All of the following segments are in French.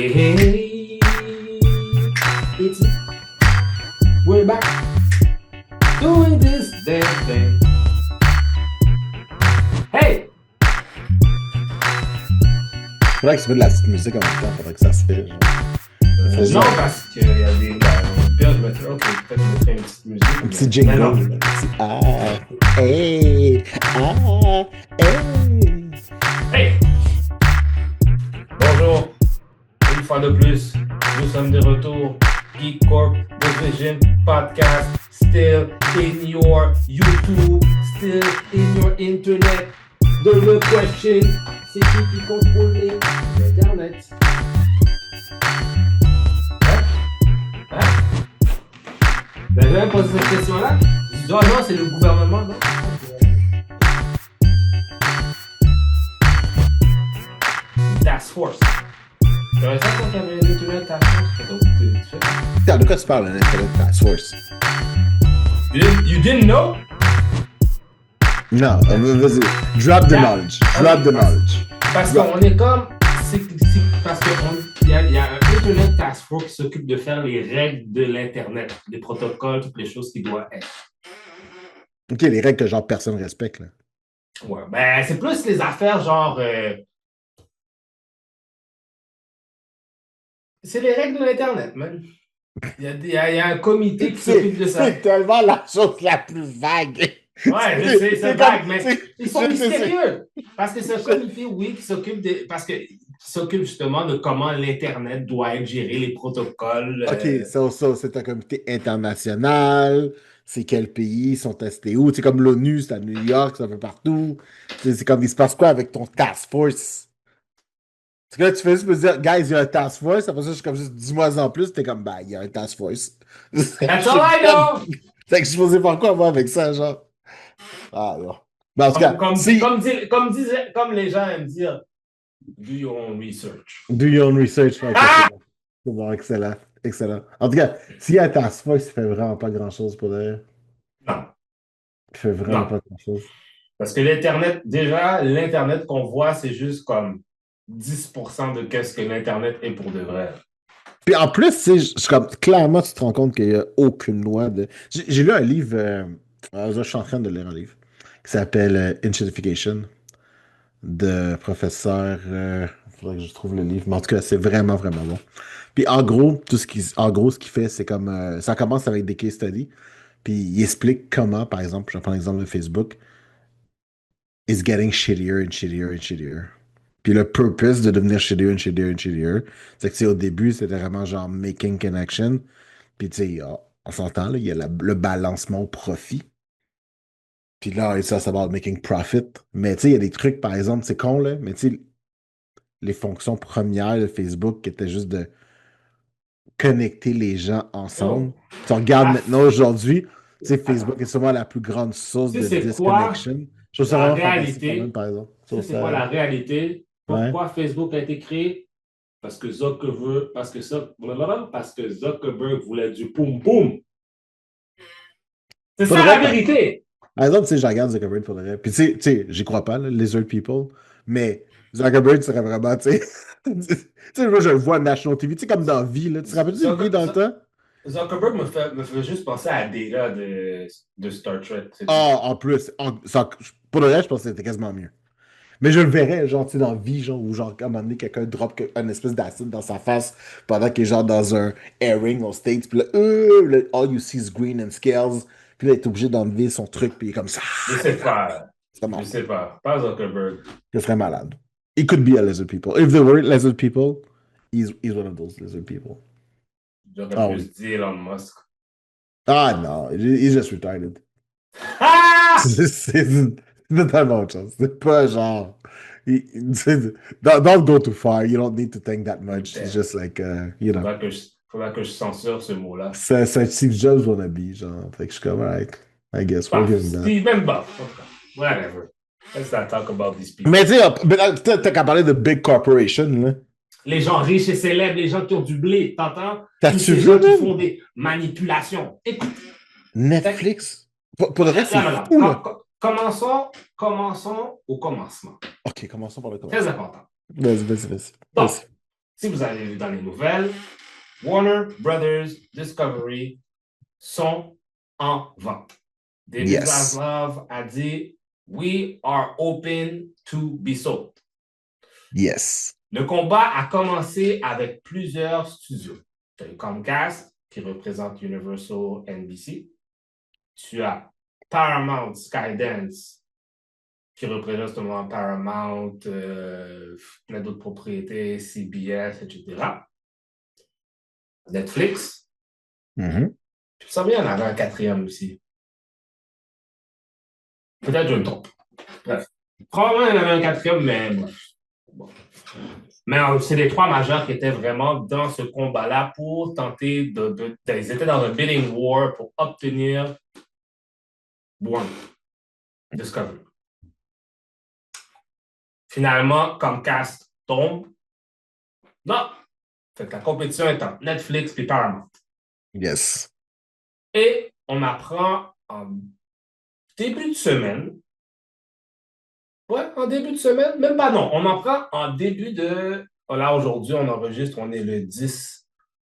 Hey, it's we're back doing this damn thing. Hey! Faudrait que tu mets de la petite musique en même temps, faudrait que ça se fait. Genre. Non, parce qu'il y a des gars. Puis je mettrais, ok, peut-être je mettrais une petite musique. Un petit jingle. Un petit hey, hey. Hey! Bonjour! Une fois de plus, nous sommes de retour. Geek Corp, The Vision Podcast, still in your YouTube, still in your internet. The question, c'est qui contrôle l'Internet? Vous avez jamais posé cette question-là? Je dis, oh non, c'est le gouvernement, non? Task Force. J'aurais ça quand t'avais l'Internet Task Force. Donc, tu fais. De quoi tu parles, l'Internet Task Force? You didn't know? Non, vas-y. Drop the knowledge. Drop the knowledge. Parce qu'on est comme. Parce qu'il y a un Internet Task Force qui s'occupe de faire les règles de l'Internet, les protocoles, toutes les choses qui doivent être. Ok, les règles que genre personne respecte, là. Ouais, ben c'est plus les affaires genre. C'est les règles de l'Internet, man. Il y a un comité qui s'occupe de ça. C'est tellement la chose la plus vague. Ouais, je sais, c'est vague, mais ils sont c'est- mystérieux. Parce que c'est un comité, oui, qui s'occupe qui s'occupe justement de comment l'Internet doit être géré, les protocoles. Ok, ça, c'est un comité international. C'est quels pays sont testés où? C'est comme l'ONU, c'est à New York, c'est un peu partout. C'est comme, il se passe quoi avec ton task force? C'est que là, tu fais juste me dire, guys, il y a un task force. Après ça, je suis comme juste 10 mois en plus, t'es comme, bah, il y a un task force. That's all I know! C'est que je faisais faire quoi, moi, avec ça, genre? Ah, non. Mais en tout cas, Comme les gens aiment dire, do your own research. do your own research. Okay, Ah! c'est bon, excellent. Excellent. En tout cas, s'il y a un task force, il fait vraiment pas grand-chose pour le. Non. Il fait vraiment Non. pas grand-chose. Parce que l'Internet qu'on voit, c'est juste comme 10% de qu'est-ce que l'Internet est pour de vrai. Puis en plus, comme, clairement, tu te rends compte qu'il n'y a aucune loi de. J'ai lu un livre, je suis en train de lire un livre, qui s'appelle Inchinification, de professeur. Il faudrait que je trouve le livre, mais en tout cas, c'est vraiment, vraiment bon. Puis en gros, ce qu'il fait, c'est comme. Ça commence avec des case studies, puis il explique comment, par exemple, je prends l'exemple de Facebook, is getting shittier and shittier and shittier. Puis le purpose de devenir shittier and shittier and shittier, c'est que, tu sais, au début, c'était vraiment genre making connection. Puis, tu sais, on s'entend, là, il y a le balancement au profit. Puis là, ça va être making profit. Mais, tu sais, il y a des trucs, par exemple, c'est con, là, mais tu sais, les fonctions premières de Facebook qui étaient juste de connecter les gens ensemble. Tu regardes maintenant aujourd'hui, tu sais, Facebook est sûrement la plus grande source Tu de sais, c'est quoi disconnection. Je trouve ça la vraiment fantastique quand même, réalité? par exemple. Tu sais, c'est quoi la réalité? Ouais. Pourquoi Facebook a été créé? Parce que Zuckerberg voulait du poum poum. C'est ça la vérité. Par exemple, tu sais, je regarde Zuckerberg pour le vrai. Puis, tu sais, j'y crois pas, là, Lizard People. Mais Zuckerberg serait vraiment, tu sais. Tu sais, moi, je le vois à National TV, tu sais, comme dans Vie, là. Tu te rappelles-tu de Vie dans le temps? Zuckerberg me fait juste penser à Data de Star Trek. Ah, en plus. Pour le reste, je pense que c'était quasiment mieux. Mais je le verrais, genre, tu sais, dans Vie, genre, où, genre, à un moment donné, quelqu'un drop un espèce d'acide dans sa face pendant qu'il est, genre, dans un airing aux States. Puis là, all you see is green and scales. Puis là, il est obligé d'enlever son truc, puis il est comme ça. Je sais pas. Je sais pas. Pas Zuckerberg. Je serais malade. He could be a lizard people. If there were lizard people, he's one of those lizard people. J'aurais plus dit Elon Musk. Ah non, he's just retarded. Ah! C'est totalement autre chose. C'est pas genre. Don't go too far. You don't need to think that much. It's just like, you know. Faudra que je censure ce mot-là. C'est un Steve Jobs wannabe, genre. Fait que je suis comme, alright. I guess. We'll give him that. Même buff. Whatever. Let's not talk about these people. Mais tu sais, t'as qu'à parler de big corporation, là. Les gens riches et célèbres, les gens qui ont du blé, t'entends? T'as-tu vu, les gens qui font des manipulations. Écoute. Netflix? Pour le reste, c'est fou, là. Commençons au commencement. Ok, commençons par le commencement. Très important. Vas-y. Donc, si vous avez vu dans les nouvelles, Warner Brothers Discovery sont en vente. David Yes. Zaslav a dit We are open to be sold. Yes. Le combat a commencé avec plusieurs studios. Tu as Comcast, qui représente Universal NBC. Tu as Paramount Skydance, qui représente justement Paramount, plein d'autres propriétés, CBS, etc. Netflix. Mm-hmm. Puis ça vient, il y en avait un quatrième aussi. Peut-être je me trompe. Bref. Probablement, il y en avait un quatrième, mais bon. Mais c'est les trois majeurs qui étaient vraiment dans ce combat-là pour tenter ils étaient dans un bidding war pour obtenir Warner Discovery. Finalement, Comcast tombe. Non. Fait que la compétition est entre Netflix et Paramount. Yes. Et on apprend en début de semaine. Ouais, en début de semaine. Même pas non. On apprend en début de. Là, aujourd'hui, on enregistre, on est le 10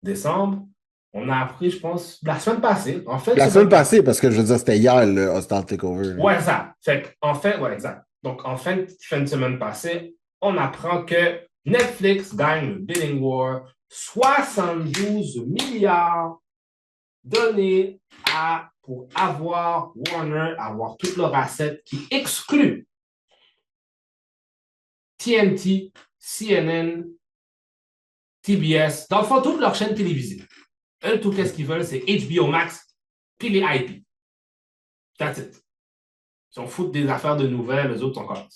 décembre. On a appris, je pense, la semaine passée. En fait, La semaine passée, parce que je veux dire, c'était hier le Hostile Takeover. Ouais, ça. Fait en fait, ouais, exact. Donc, en fin de semaine passée, on apprend que Netflix gagne le bidding war, 72 milliards donnés pour avoir Warner, avoir toute leur asset qui exclut TNT, CNN, TBS, dans le fond, toutes leurs chaînes télévisées. Eux, tout ce qu'ils veulent, c'est HBO Max puis les IP. That's it. Ils s'en foutent des affaires de nouvelles, les autres sont comme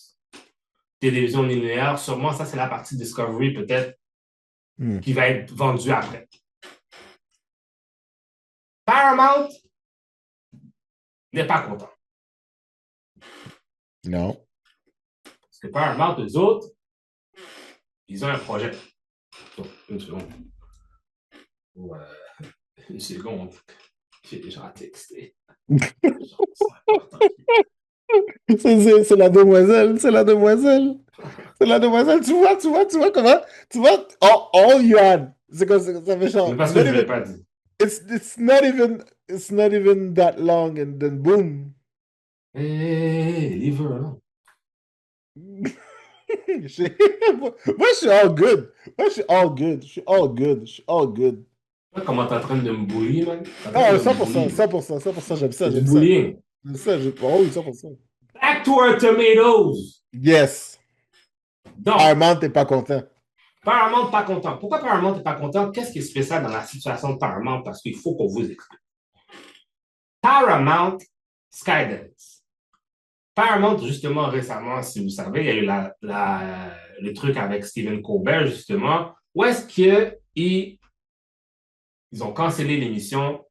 télévision linéaire. Sûrement, ça, c'est la partie Discovery, peut-être, qui va être vendue après. Paramount n'est pas content. Non. Parce que Paramount, eux autres, ils ont un projet. Donc, une seconde. Une seconde. J'ai déjà texté. C'est la demoiselle. C'est la demoiselle. C'est la demoiselle. Tu vois comment? Tu vois, all you had. C'est comme ça fait genre. Mais parce que je ne l'ai pas dit. It's not even that long and then boom. Hey, leave her alone. Moi, je suis all good. Moi, je suis all good. Je suis all good. Je suis all good. Comment t'es en train de me bully, man? Ah, 100%, 100%, 100%, j'aime ça, C'est j'aime du ça. bullying. J'aime ça, oh oui, 100%. Back to our tomatoes. Yes. Donc, Paramount, t'es pas content. Paramount pas content. Pourquoi Paramount n'est pas content? Qu'est-ce qui est spécial dans la situation de Paramount? Parce qu'il faut qu'on vous explique. Paramount Skydance. Paramount, justement, récemment, si vous savez, il y a eu le truc avec Stephen Colbert, justement, où est-ce qu'ils ont cancellé l'émission,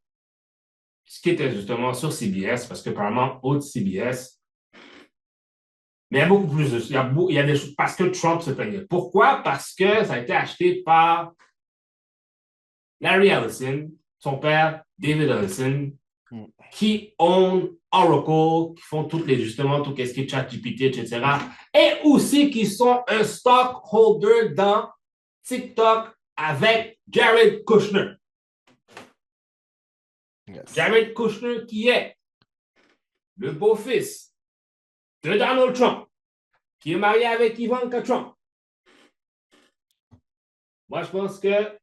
ce qui était justement sur CBS, parce que Paramount haute CBS. Mais il y a beaucoup plus de choses. Il y a des choses parce que Trump se plaignait. Pourquoi? Parce que ça a été acheté par Larry Ellison, son père, David Ellison, qui own Oracle, qui font justement tout ce qui est ChatGPT, etc. Et aussi qui sont un stockholder dans TikTok avec Jared Kushner. Yes. Jared Kushner qui est le beau-fils de Donald Trump, qui est marié avec Ivanka Trump. Moi, je pense que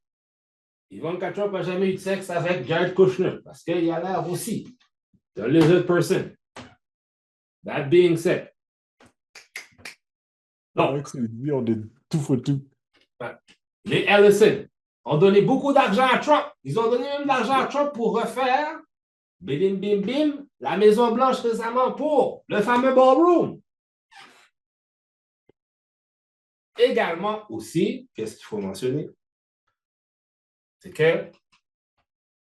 Ivanka Trump n'a jamais eu de sexe avec Jared Kushner parce qu'il a l'air aussi d'un lizard person. That being said. Donc, on est tout foutu. Les Ellison ont donné beaucoup d'argent à Trump. Ils ont donné même de l'argent à Trump pour refaire bim, bim, bim, la Maison-Blanche récemment pour le fameux ballroom. Également aussi, qu'est-ce qu'il faut mentionner? C'est que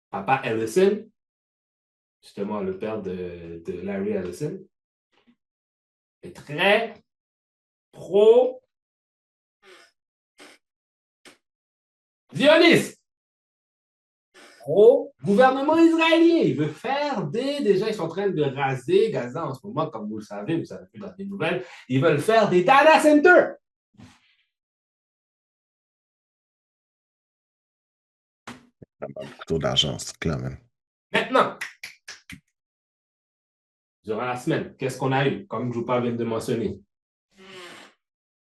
Papa Ellison, justement le père de Larry Ellison, est très pro-zioniste, pro-gouvernement israélien. Il veut faire déjà, ils sont en train de raser Gaza en ce moment, comme vous le savez, vous savez plus dans les nouvelles, ils veulent faire des data centers. Vraiment beaucoup trop d'argent, ce truc-là, man. Maintenant, durant la semaine, qu'est-ce qu'on a eu, comme Joupa vient de mentionner?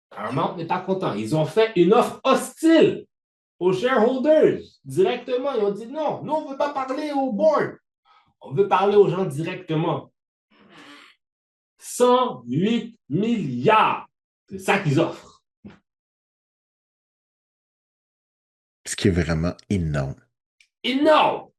Paramount n'est pas content. Ils ont fait une offre hostile aux shareholders directement. Ils ont dit non, nous, on ne veut pas parler au board. On veut parler aux gens directement. 108 milliards. C'est ça qu'ils offrent. Ce qui est vraiment énorme. Énorme.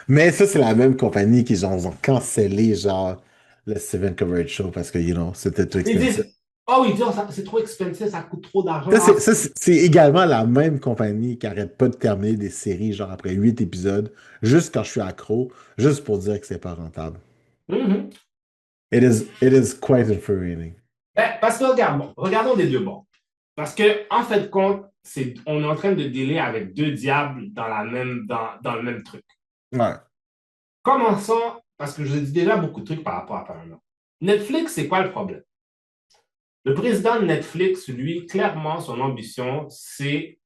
Mais ça, c'est la même compagnie qui genre, ont cancellé genre le Seven Coverage Show parce que, c'était trop Ils expensive. disent, oh, ils disent, oh, c'est trop expensive, ça coûte trop d'argent. Ça, c'est également la même compagnie qui arrête pas de terminer des séries, genre après 8 épisodes, juste quand je suis accro, juste pour dire que c'est pas rentable. Mm-hmm. It is quite infuriating. Ben, parce que regarde, bon, regardons des deux bords. Parce que, en fait, compte, on est en train de dealer avec deux diables dans le même truc. Ouais. Commençons, parce que je dis déjà beaucoup de trucs par rapport à Paramount. Netflix, c'est quoi le problème? Le président de Netflix, lui, clairement, son ambition, c'est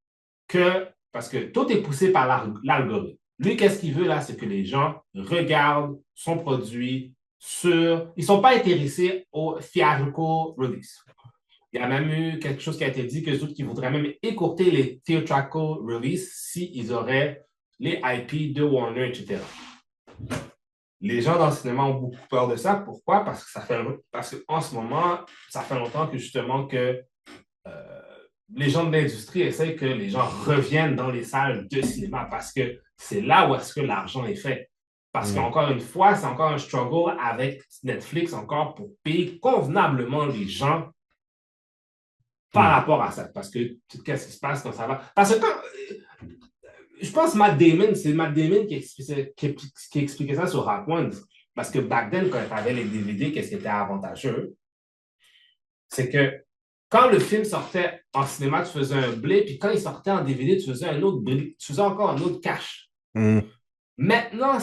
que, parce que tout est poussé par l'algorithme. Lui, qu'est-ce qu'il veut là? C'est que les gens regardent son produit sur. Ils ne sont pas intéressés au theatrical release. Il y a même eu quelque chose qui a été dit que les autres qui voudraient même écourter les theatrical release s'ils auraient les IP de Warner, etc. Les gens dans le cinéma ont beaucoup peur de ça. Pourquoi? Parce qu'en ce moment, ça fait longtemps que justement que les gens de l'industrie essayent que les gens reviennent dans les salles de cinéma parce que c'est là où est-ce que l'argent est fait. Parce qu'encore une fois, c'est encore un struggle avec Netflix encore pour payer convenablement les gens par rapport à ça. Parce que qu'est-ce qui se passe quand ça va? Parce que je pense que c'est Matt Damon qui expliquait ça sur Hot Ones. Parce que back then, quand tu avais les DVD, qu'est-ce qui était avantageux? C'est que quand le film sortait en cinéma, tu faisais un blé, puis quand il sortait en DVD, tu faisais un autre blé, tu faisais encore un autre cash. Maintenant,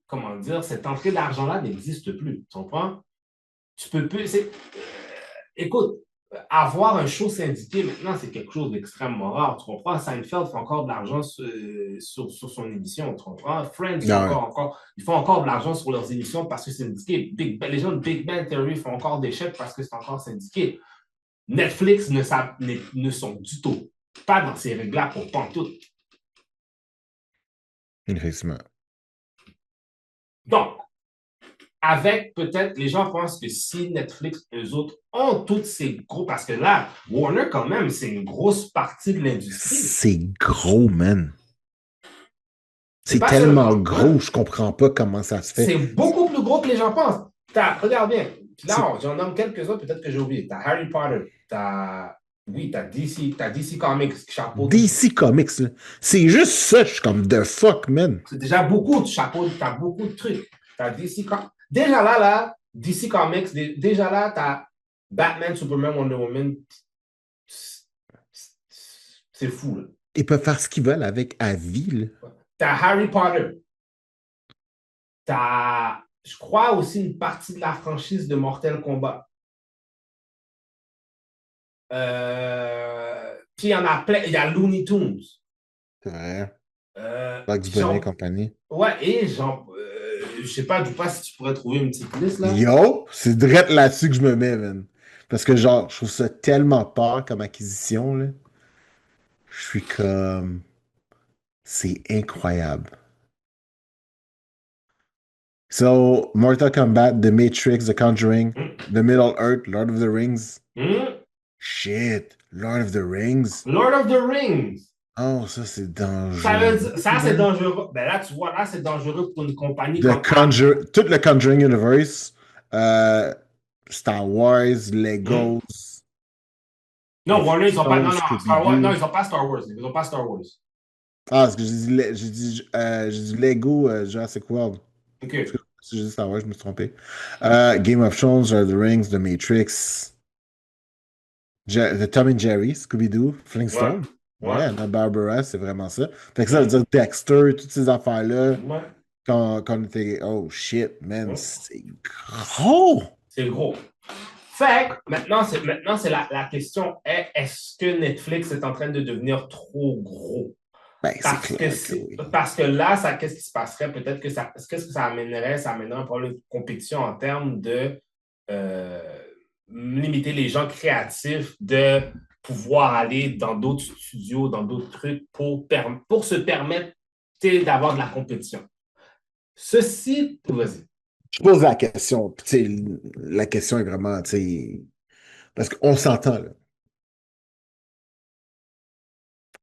comment dire, cette entrée d'argent-là n'existe plus. Tu comprends? Tu peux plus. Écoute, avoir un show syndiqué maintenant, c'est quelque chose d'extrêmement rare. Tu comprends? Seinfeld fait encore de l'argent sur son émission. Tu comprends? Friends, ils font encore de l'argent sur leurs émissions parce que c'est syndiqué. Les gens de Big Bang Theory font encore des chèques parce que c'est encore syndiqué. Netflix ne sont du tout pas dans ces règles-là pour pantoute. Effectivement. Donc, avec peut-être, les gens pensent que si Netflix, eux autres, ont toutes ces gros. Parce que là, Warner, quand même, c'est une grosse partie de l'industrie. C'est gros, man. C'est tellement gros, je comprends pas comment ça se fait. C'est beaucoup plus gros que les gens pensent. Regarde bien. Là, j'en nomme quelques-uns, peut-être que j'ai oublié. T'as Harry Potter, t'as DC Comics, chapeau. DC Comics, c'est juste ça, je suis comme the fuck, man. C'est déjà beaucoup de chapeaux, t'as beaucoup de trucs. T'as DC Comics. Déjà là, DC Comics, déjà là, t'as Batman, Superman, Wonder Woman. C'est fou, là. Ils peuvent faire ce qu'ils veulent avec à vie, là. T'as Harry Potter. T'as, je crois, aussi une partie de la franchise de Mortal Kombat. Puis il y en a plein. Il y a Looney Tunes. C'est vrai. Bugs Bunny et compagnie. Ouais, et je sais pas, si tu pourrais trouver une petite liste, là. Yo, c'est direct là-dessus que je me mets, man. Parce que, genre, je trouve ça tellement peur comme acquisition, là. Je suis comme... C'est incroyable. So, Mortal Kombat, The Matrix, The Conjuring, The Middle Earth, Lord of the Rings. Shit, Lord of the Rings. Lord of the Rings. Oh, ça, c'est dangereux. Ça, c'est dangereux. Ben là, tu vois, là, c'est dangereux pour une compagnie Tout le Conjuring Universe, Star Wars, Legos. Non, Warner, ils n'ont pas. Non, Star Wars. Non, ils n'ont pas Star Wars. Ils n'ont pas Star Wars. Ah, parce que j'ai dit Lego Jurassic World. OK. J'ai dit Star Wars, je me suis trompé. Game of Thrones, Lord of the Rings, The Matrix, The Tom and Jerry, Scooby-Doo, Flintstone. Ouais, Anna Barbara, c'est vraiment ça. Fait que ça veut dire Dexter, toutes ces affaires-là. Ouais. Quand on était. Oh shit, man, c'est gros! C'est gros. Fait que maintenant, c'est la question est, est-ce que Netflix est en train de devenir trop gros? Ben, c'est Parce que, clair que oui. parce que là, ça, qu'est-ce qui se passerait? Peut-être que ça, qu'est-ce que ça amènerait? Ça amènerait un problème de compétition en termes de euh, limiter les gens créatifs de pouvoir aller dans d'autres studios, dans d'autres trucs pour se permettre d'avoir de la compétition. Ceci, vas-y. Je pose la question. Puis, tu sais, la question est vraiment, tu sais, parce qu'on s'entend, là.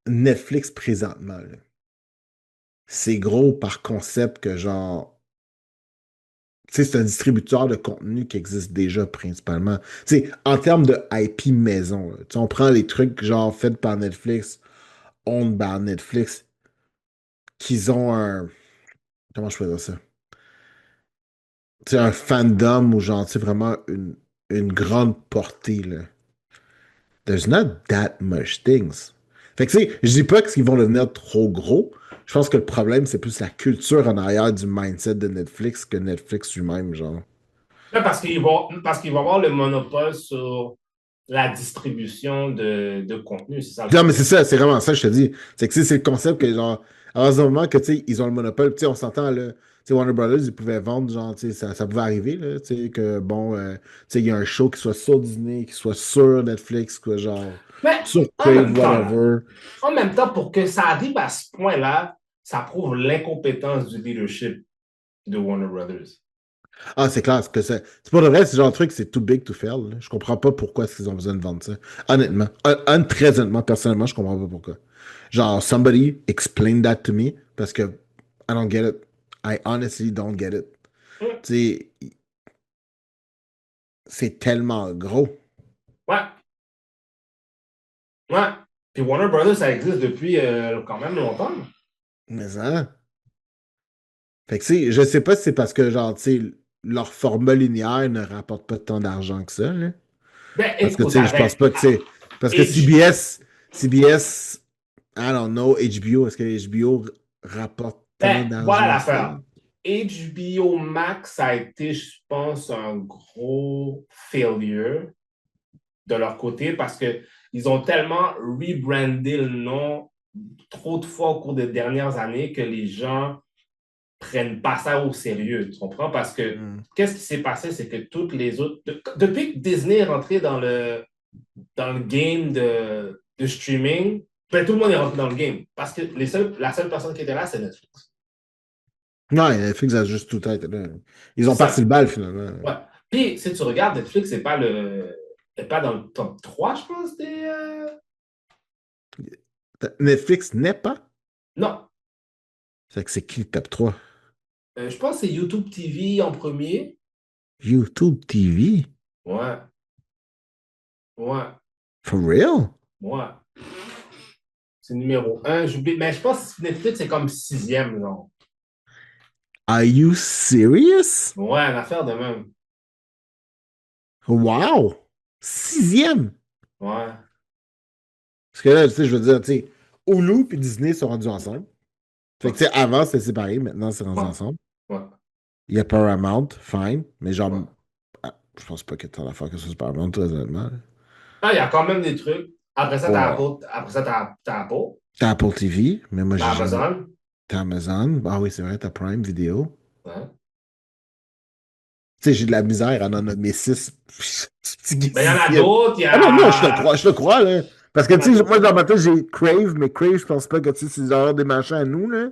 Netflix présentement, là, c'est gros par concept que genre, tu sais, c'est un distributeur de contenu qui existe déjà principalement. Tu sais, en termes de IP maison, là, tu sais, on prend les trucs genre faits par Netflix, owned par Netflix, qu'ils ont un, comment je peux dire ça? Tu sais, un fandom ou genre, tu sais, vraiment une grande portée, là. There's not that much things. Fait que, tu sais, je dis pas qu'ils vont devenir trop gros. Je pense que le problème, c'est plus la culture en arrière du mindset de Netflix que Netflix lui-même, genre. Là, parce qu'ils vont avoir le monopole sur la distribution de contenu, c'est ça le Non, mais c'est problème. ça, c'est vraiment ça, je te dis. C'est que tu sais, c'est le concept que, genre, à un moment que, tu sais, ils ont le monopole, tu sais, on s'entend, là, tu sais, Warner Brothers, ils pouvaient vendre, genre, tu sais, ça pouvait arriver, là, tu sais, que, bon, tu sais, il y a un show qui soit sur Disney, qui soit sur Netflix, quoi, genre, Mais sur en Crave, même temps, là, whatever. en même temps, pour que ça arrive à ce point-là, ça prouve l'incompétence du leadership de Warner Brothers. Ah, c'est clair, c'est pas de vrai, c'est genre un truc, c'est too big to fail, là. Je comprends pas pourquoi est-ce qu'ils ont besoin de vendre ça. Honnêtement, très honnêtement, personnellement, je comprends pas pourquoi. Genre, somebody explain that to me, parce que I don't get it. I honestly don't get it. Hum, Tu sais, c'est tellement gros. Ouais, ouais. Puis Warner Brothers, ça existe depuis quand même longtemps. Mais ça. Fait que, tu sais, je sais pas si c'est parce que, genre, tu sais, leur format linéaire ne rapporte pas tant d'argent que ça, là. Ben, Parce que, tu écoute, sais, je pense avec pas que, tu sais, parce que H, CBS, I don't know, HBO, est-ce que HBO rapporte ben, tant voilà d'argent que ça? l'affaire. HBO Max a été, je pense, un gros failure de leur côté parce que ils ont tellement rebrandé le nom trop de fois au cours des dernières années que les gens prennent pas ça au sérieux. Tu comprends? Parce que Hmm. qu'est-ce qui s'est passé, c'est que toutes les autres. Depuis que Disney est rentré dans le game de streaming, ben, tout le monde est rentré dans le game. Parce que la seule personne qui était là, c'est Netflix. Ouais, Netflix a juste tout être là. Ils C'est ont parti le ça. bal, finalement. Ouais. Puis, si tu regardes, Netflix, c'est pas dans le top 3 je pense, Netflix n'est pas. Non. Fait que c'est qui le top 3? Je pense que c'est YouTube TV en premier. YouTube TV? Ouais. Ouais. For real? Ouais. C'est numéro un. Mais je pense que Netflix, c'est comme sixième, genre. Are you serious? Ouais, une affaire de même. Wow! Sixième! Ouais. Parce que là, tu sais, je veux dire, tu sais, Hulu et Disney sont rendus ensemble. Fait Ouais. que, tu sais, avant, c'était séparé, maintenant, c'est rendu Ouais. ensemble. Ouais. Il y a Paramount, fine, mais genre, Ouais. je pense pas qu'il y ait tant d'affaires que ça sur Paramount, très honnêtement. Ah, il y a quand même des trucs. Après ça, t'as Ouais. Apple. Après ça, t'as Apple. T'as Apple TV, mais moi, T'as j'ai jamais. Amazon. T'as Amazon. Ah oui, c'est vrai, t'as Prime Video. Ouais. Tu sais, j'ai de la misère à en nommer six. Petit Ben, il y en a sixième. d'autres. Il y Ah non, non, a. je te crois, là. Parce Il que, y en a tu sais, d'autres. moi, dans ma tête, j'ai Crave, mais Crave, je pense pas que, tu sais, c'est genre des machins à nous, là.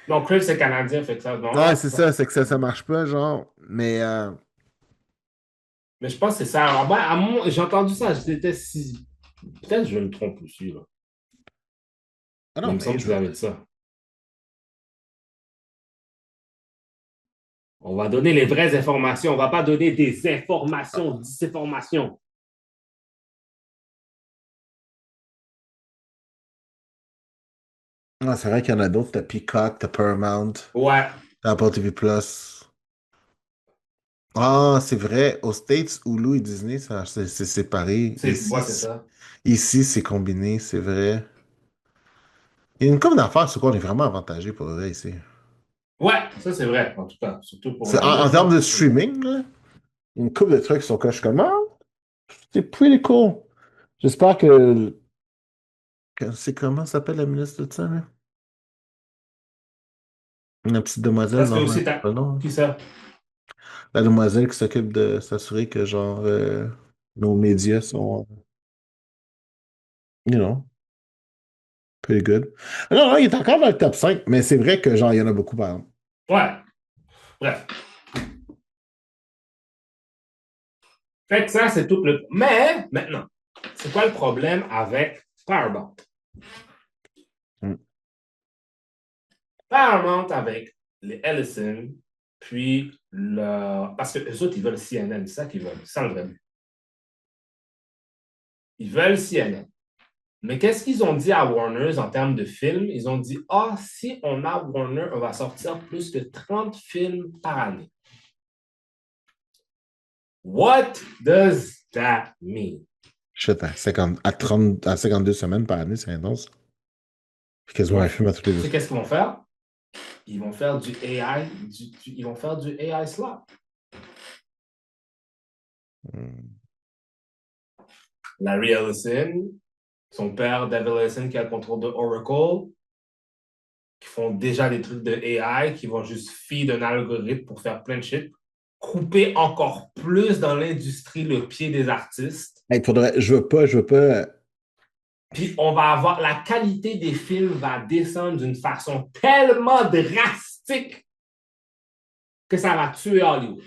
Non, Crave, c'est canadien, fait que ça. Ouais, Non, c'est c'est pas. ça, c'est que ça marche pas, genre. Mais, Mais je pense que c'est ça. Alors, ben, j'ai entendu ça. J'étais si. Peut-être que je me trompe aussi, là. ah Mais non, il me mais semble que je ça veux va dire. être ça. On va donner les vraies informations. On va pas donner des informations, disinformations. Ah, c'est vrai qu'il y en a d'autres. T'as Peacock, t'as Paramount, Ouais. t'as Apple TV Plus. Ah, c'est vrai. Aux States, Hulu et Disney, ça, c'est séparé. C'est ça. Ici, c'est combiné, c'est vrai. Il y a une couple d'affaires sur quoi on est vraiment avantagé pour vrai ici. Ouais, ça c'est vrai, en tout cas. Surtout pour C'est, la en bouffe, termes hein. de streaming, là, une couple de trucs sur quoi je suis comme, ah! C'est pretty cool. J'espère c'est comment s'appelle la ministre de ça, là? La petite demoiselle, Parce que non, aussi, pas le nom, hein. qui ça? La demoiselle qui s'occupe de s'assurer que, genre, nos médias sont, you know, pretty good. Non, non, il est encore dans le top 5, mais c'est vrai que, genre, il y en a beaucoup, par exemple. Ouais, bref. Fait que ça, c'est tout le. Mais, maintenant, c'est quoi le problème avec Paramount? Mm. Paramount avec les Ellison, puis le. Parce que les autres, ils veulent CNN, c'est ça qu'ils veulent, c'est ça le vrai but. Ils veulent CNN. Mais qu'est-ce qu'ils ont dit à Warner en termes de films? Ils ont dit, ah, si on a Warner, on va sortir plus de 30 films par année. What does that mean? Shit, à 52 semaines par année, c'est intense. C'est quasiment un Ouais. film à tous les Tu deux. sais qu'est-ce qu'ils vont faire? Ils vont faire du AI, ils vont faire du AI slot. Mm. Larry Ellison, son père David Ellison qui a le contrôle de Oracle, qui font déjà des trucs de AI, qui vont juste feed un algorithme pour faire plein de shit, couper encore plus dans l'industrie le pied des artistes. Hey, je veux pas. Puis on va avoir, la qualité des films va descendre d'une façon tellement drastique que ça va tuer Hollywood.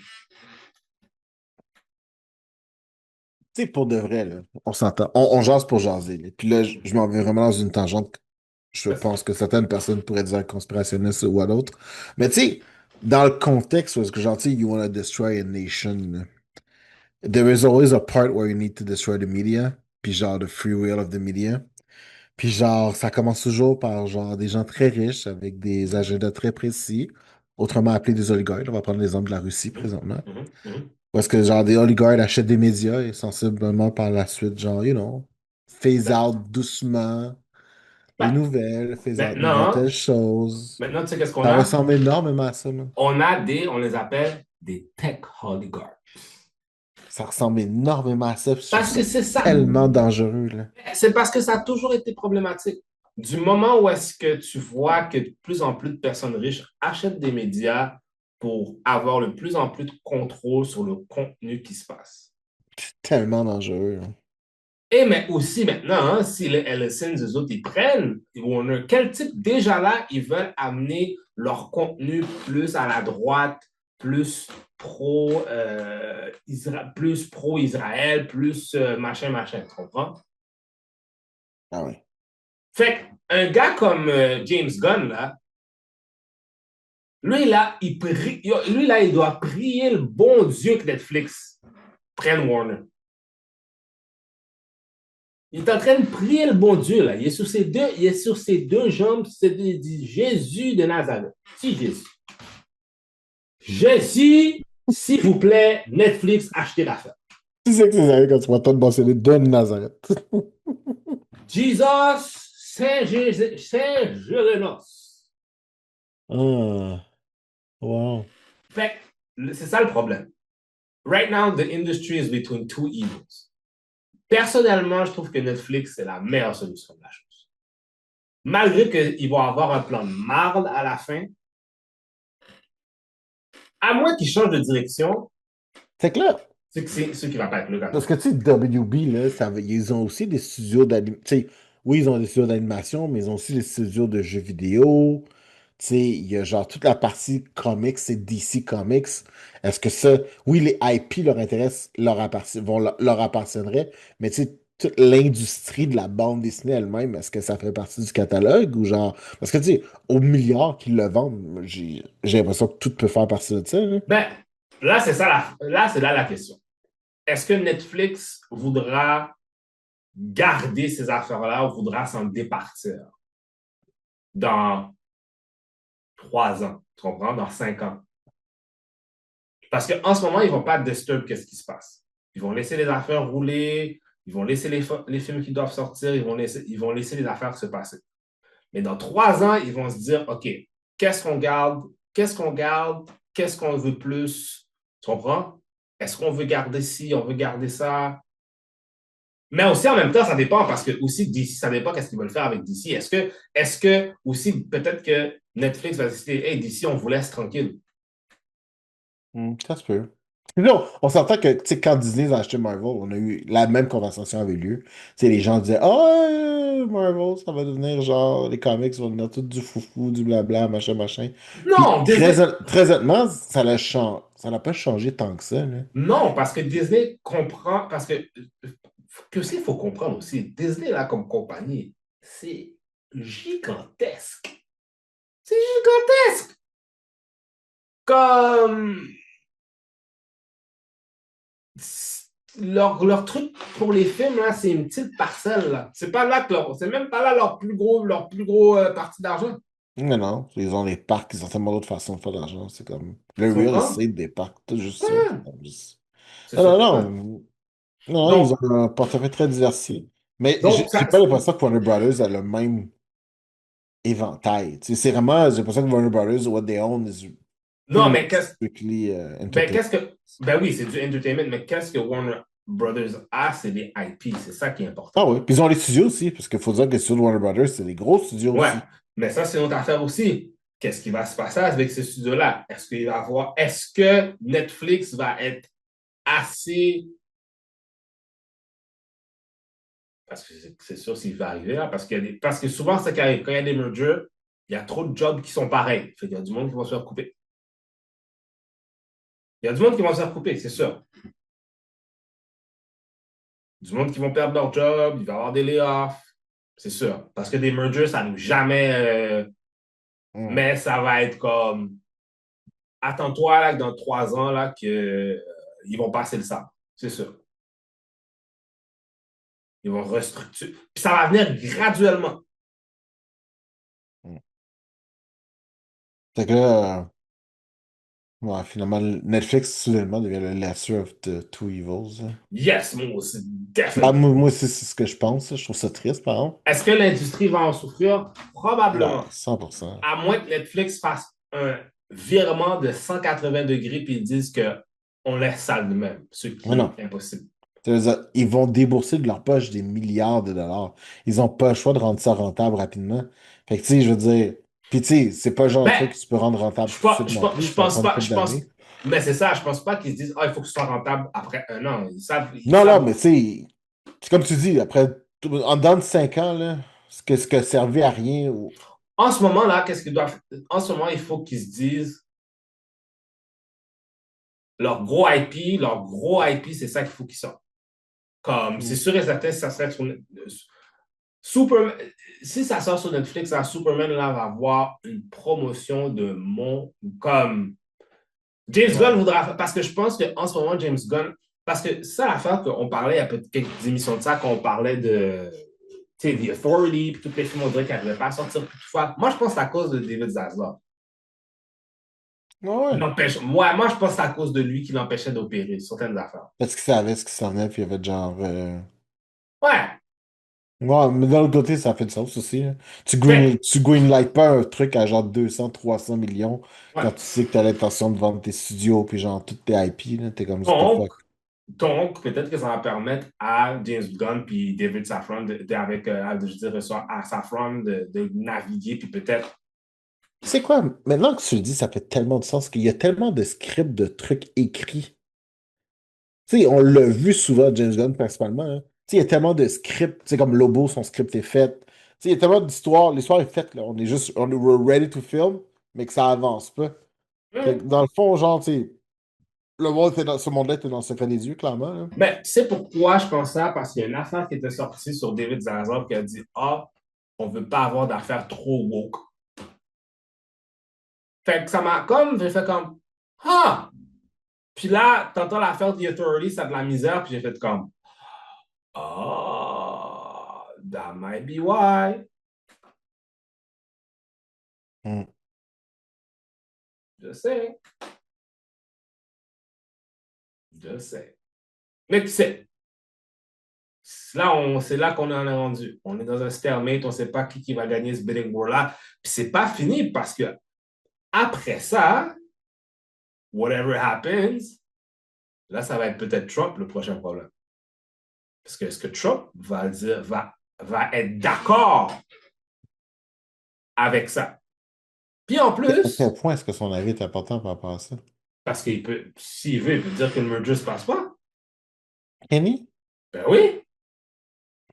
Tu sais, pour de vrai, là, on s'entend. On jase pour jaser, là. Puis là, je m'en vais vraiment dans une tangente. Je pense que certaines personnes pourraient dire conspirationniste ou à d'autres. Mais tu sais, dans le contexte où est-ce que genre, tu sais, you want to destroy a nation, là, there is always a part where you need to destroy the media. Puis genre, the free will of the media. Puis genre, ça commence toujours par genre des gens très riches avec des agendas très précis, autrement appelés des oligarques. On va prendre l'exemple de la Russie présentement. Parce que genre des oligarques achètent des médias et sensiblement par la suite, genre, phase Ben, out doucement les ben, nouvelles, phase out telle maintenant, chose. maintenant, tu sais qu'est-ce qu'on Ça a? ressemble énormément à ça, man. On les appelle des tech oligarchs. Ça ressemble énormément à ça, puis je trouve Parce ça que c'est ça. tellement dangereux, là. C'est parce que ça a toujours été problématique. Du moment où est-ce que tu vois que de plus en plus de personnes riches achètent des médias pour avoir de plus en plus de contrôle sur le contenu qui se passe. Tellement dangereux, là. Et mais aussi maintenant, hein, si les LSN, les autres, ils prennent, Warner, quel type, déjà là, ils veulent amener leur contenu plus à la droite, plus plus pro-Israël, plus machin, machin, tu comprends? Ah ouais. Fait qu'un gars comme James Gunn, là, lui, là, il doit prier le bon Dieu que Netflix prenne Warner. Il est en train de prier le bon Dieu, là. Il est sur ses deux jambes, c'est Jésus de Nazareth. Si Jésus. Jésus, s'il vous plaît, Netflix, achetez l'affaire. Tu sais que c'est ça quand tu vois Todd mentionner de Nazareth. Jesus, Saint Jérénos. Ah, wow. Fait c'est ça le problème. Right now, the industry is between two evils. Personnellement, je trouve que Netflix, c'est la meilleure solution de la chose. Malgré qu'ils vont avoir un plan de marde à la fin, à moins qu'ils changent de direction, C'est que là, c'est ce qui va pas être le cas. parce que tu sais, WB, là, ils ont aussi des studios d'animation. Oui, ils ont des studios d'animation, mais ils ont aussi des studios de jeux vidéo. Tu sais, il y a genre toute la partie comics, c'est DC Comics. Est-ce que ça, oui, les IP leur appartiendraient, mais tu sais, toute l'industrie de la bande dessinée elle-même, est-ce que ça fait partie du catalogue ou genre. Parce que tu sais, au milliard qu'ils le vendent, j'ai l'impression que tout peut faire partie de ça, là. Ben, là, c'est là la question. Est-ce que Netflix voudra garder ces affaires-là ou voudra s'en départir dans 3 ans, tu comprends? Dans 5 ans. Parce qu'en ce moment, ils ne vont pas disturb qu'est-ce qui se passe. Ils vont laisser les affaires rouler, ils vont laisser les films qui doivent sortir, ils vont laisser les affaires se passer. Mais dans 3 ans, ils vont se dire, OK, qu'est-ce qu'on garde? Qu'est-ce qu'on garde? Qu'est-ce qu'on veut plus? Tu comprends? Est-ce qu'on veut garder ci? On veut garder ça? Mais aussi, en même temps, ça dépend parce que aussi DC, ça dépend qu'est-ce qu'ils veulent faire avec DC. Est-ce que aussi, peut-être que Netflix va décider, hey, DC, on vous laisse tranquille. Ça se peut. Non, on s'entend que, tu sais, quand Disney a acheté Marvel, on a eu la même conversation avait lieu. Tu sais, les gens disaient, ah, Marvel, ça va devenir genre, les comics vont devenir tout du foufou, du blabla, machin, machin. Puis, Non, Disney, très honnêtement, ça n'a pas changé tant que ça, là. non, parce que Disney comprend, parce que aussi, il faut comprendre aussi, Disney, là, comme compagnie, c'est gigantesque. C'est gigantesque. Comme leur truc pour les films, là, c'est une petite parcelle, là. C'est pas là que c'est même pas là leur plus gros partie d'argent. Mais non, ils ont les parcs, ils ont tellement d'autres façons de faire de l'argent. C'est comme le Tu real comprends? estate des parcs, tout juste ça. Ouais. C'est Non, non, surtout ça. non. Non, ils Donc, ont un portefeuille très diversifié. Mais donc j'ai ça, pas l'impression que Warner Brothers a le même éventail. Tu sais, c'est vraiment, j'ai l'impression que Warner Brothers, what they own is pretty non, much strictly ben, entertainment. ben oui, c'est du entertainment, mais qu'est-ce que Warner Brothers a, c'est des IP, c'est ça qui est important. Ah oui, puis ils ont les studios aussi, parce qu'il faut dire que les studios de Warner Brothers, c'est des gros studios Ouais, aussi. mais ça, c'est une autre affaire aussi. Qu'est-ce qui va se passer avec ces studios-là? Est-ce que Netflix va être assez, parce que c'est sûr s'il va arriver là, parce que souvent, c'est quand il y a des mergers, il y a trop de jobs qui sont pareils. Fait qu'il y a du monde qui va se faire couper. Il y a du monde qui va se faire couper, c'est sûr. Du monde qui vont perdre leur job, il va y avoir des layoffs, c'est sûr. Parce que des mergers, ça n'arrive jamais, Hmm. mais ça va être comme, attends-toi là, que dans 3 ans, là, ils vont passer le sabre, c'est sûr. Ils vont restructurer. Puis ça va venir graduellement. Hmm. Fait que là, ouais, finalement, Netflix, soudainement, devient le lesser of the two evils, hein. Yes, moi aussi, Bah, definitely. moi aussi, c'est ce que je pense. Je trouve ça triste, par exemple. Est-ce que l'industrie va en souffrir? Ouais, Probablement. 100%. À moins que Netflix fasse un virement de 180 degrés puis ils disent qu'on laisse ça de même, ce Mais qui non. est impossible. Ils vont débourser de leur poche des milliards de dollars. Ils n'ont pas le choix de rendre ça rentable rapidement. Fait que, tu sais, je veux dire. Puis, tu sais, c'est pas le genre de Ben, truc que tu peux rendre rentable je tout de pense, suite je non pense, plus. je Ça va pense prendre une pas, couple je pense, d'années. mais c'est ça, je pense pas qu'ils se disent, il faut que ce soit rentable après 1 an. Ils Non, non, savent. mais tu sais, c'est comme tu dis, en dedans de 5 ans, là, ce que servait à rien. En ce moment, là, qu'est-ce qu'ils doivent, en ce moment, il faut qu'ils se disent, leur gros IP, c'est ça qu'il faut qu'ils sortent. Comme, c'est Hmm. sûr et certain, si ça serait sur Super, si ça sort sur Netflix, là, Superman là, va avoir une promotion de mon. Comme James Gunn Ouais. voudra. Parce que je pense qu'en ce moment, James Gunn. Parce que ça, l'affaire qu'on parlait il y a peut-être quelques émissions de ça, qu'on parlait de. Tu sais, The Authority, puis tous les films, on dirait qu'ils n'arrivaient pas à sortir toutefois. Moi, je pense que c'est à cause de David Zaslav. Ouais, ouais. Moi, je pense que c'est à cause de lui qui l'empêchait d'opérer certaines affaires. Parce qu'il savait ce qui s'en venait, puis il y avait genre. Ouais. Ouais, mais d'un autre côté, ça fait du sens aussi, hein. Ben, Tu greenlight pas un truc à genre 200 300 millions ouais. quand tu sais que t'as l'intention de vendre tes studios puis genre toutes tes IP, là. T'es comme, c'est pas Donc, fuck. Donc, peut-être que ça va permettre à James Gunn puis David Safran, je dirais ça, à Safran de naviguer, puis peut-être. C'est quoi, maintenant que tu le dis, ça fait tellement de sens qu'il y a tellement de scripts, de trucs écrits. Tu sais, on l'a vu souvent, James Gunn principalement, hein. Tu sais, il y a tellement de scripts, tu sais, comme Lobo, son script est fait. Tu sais, il y a tellement d'histoires, l'histoire est faite, là. We're ready to film, mais que ça avance pas. Fait que dans le fond, genre, tu sais, ce monde-là était dans le secret des yeux, clairement, là. Mais tu sais pourquoi je pense ça? Parce qu'il y a une affaire qui était sortie sur David Zaslav qui a dit, ah, on veut pas avoir d'affaires trop woke. Fait que ça m'a comme, j'ai fait comme, ah! Puis là, t'entends l'affaire The Authority, ça a de la misère, puis j'ai fait comme, ah, that might be why. Hmm. Je sais, je sais. Mais tu sais, c'est là qu'on en est rendu. On est dans un stalemate, on ne sait pas qui va gagner ce bidding war-là. Puis c'est pas fini parce que après ça, whatever happens, là, ça va être peut-être Trump le prochain problème. Parce que est-ce que Trump va dire, va être d'accord avec ça? Puis en À quel plus, point est-ce que son avis est important par rapport à ça? parce qu'il peut, s'il veut, il peut dire que le merger ne se passe pas. Kenny? Ben oui,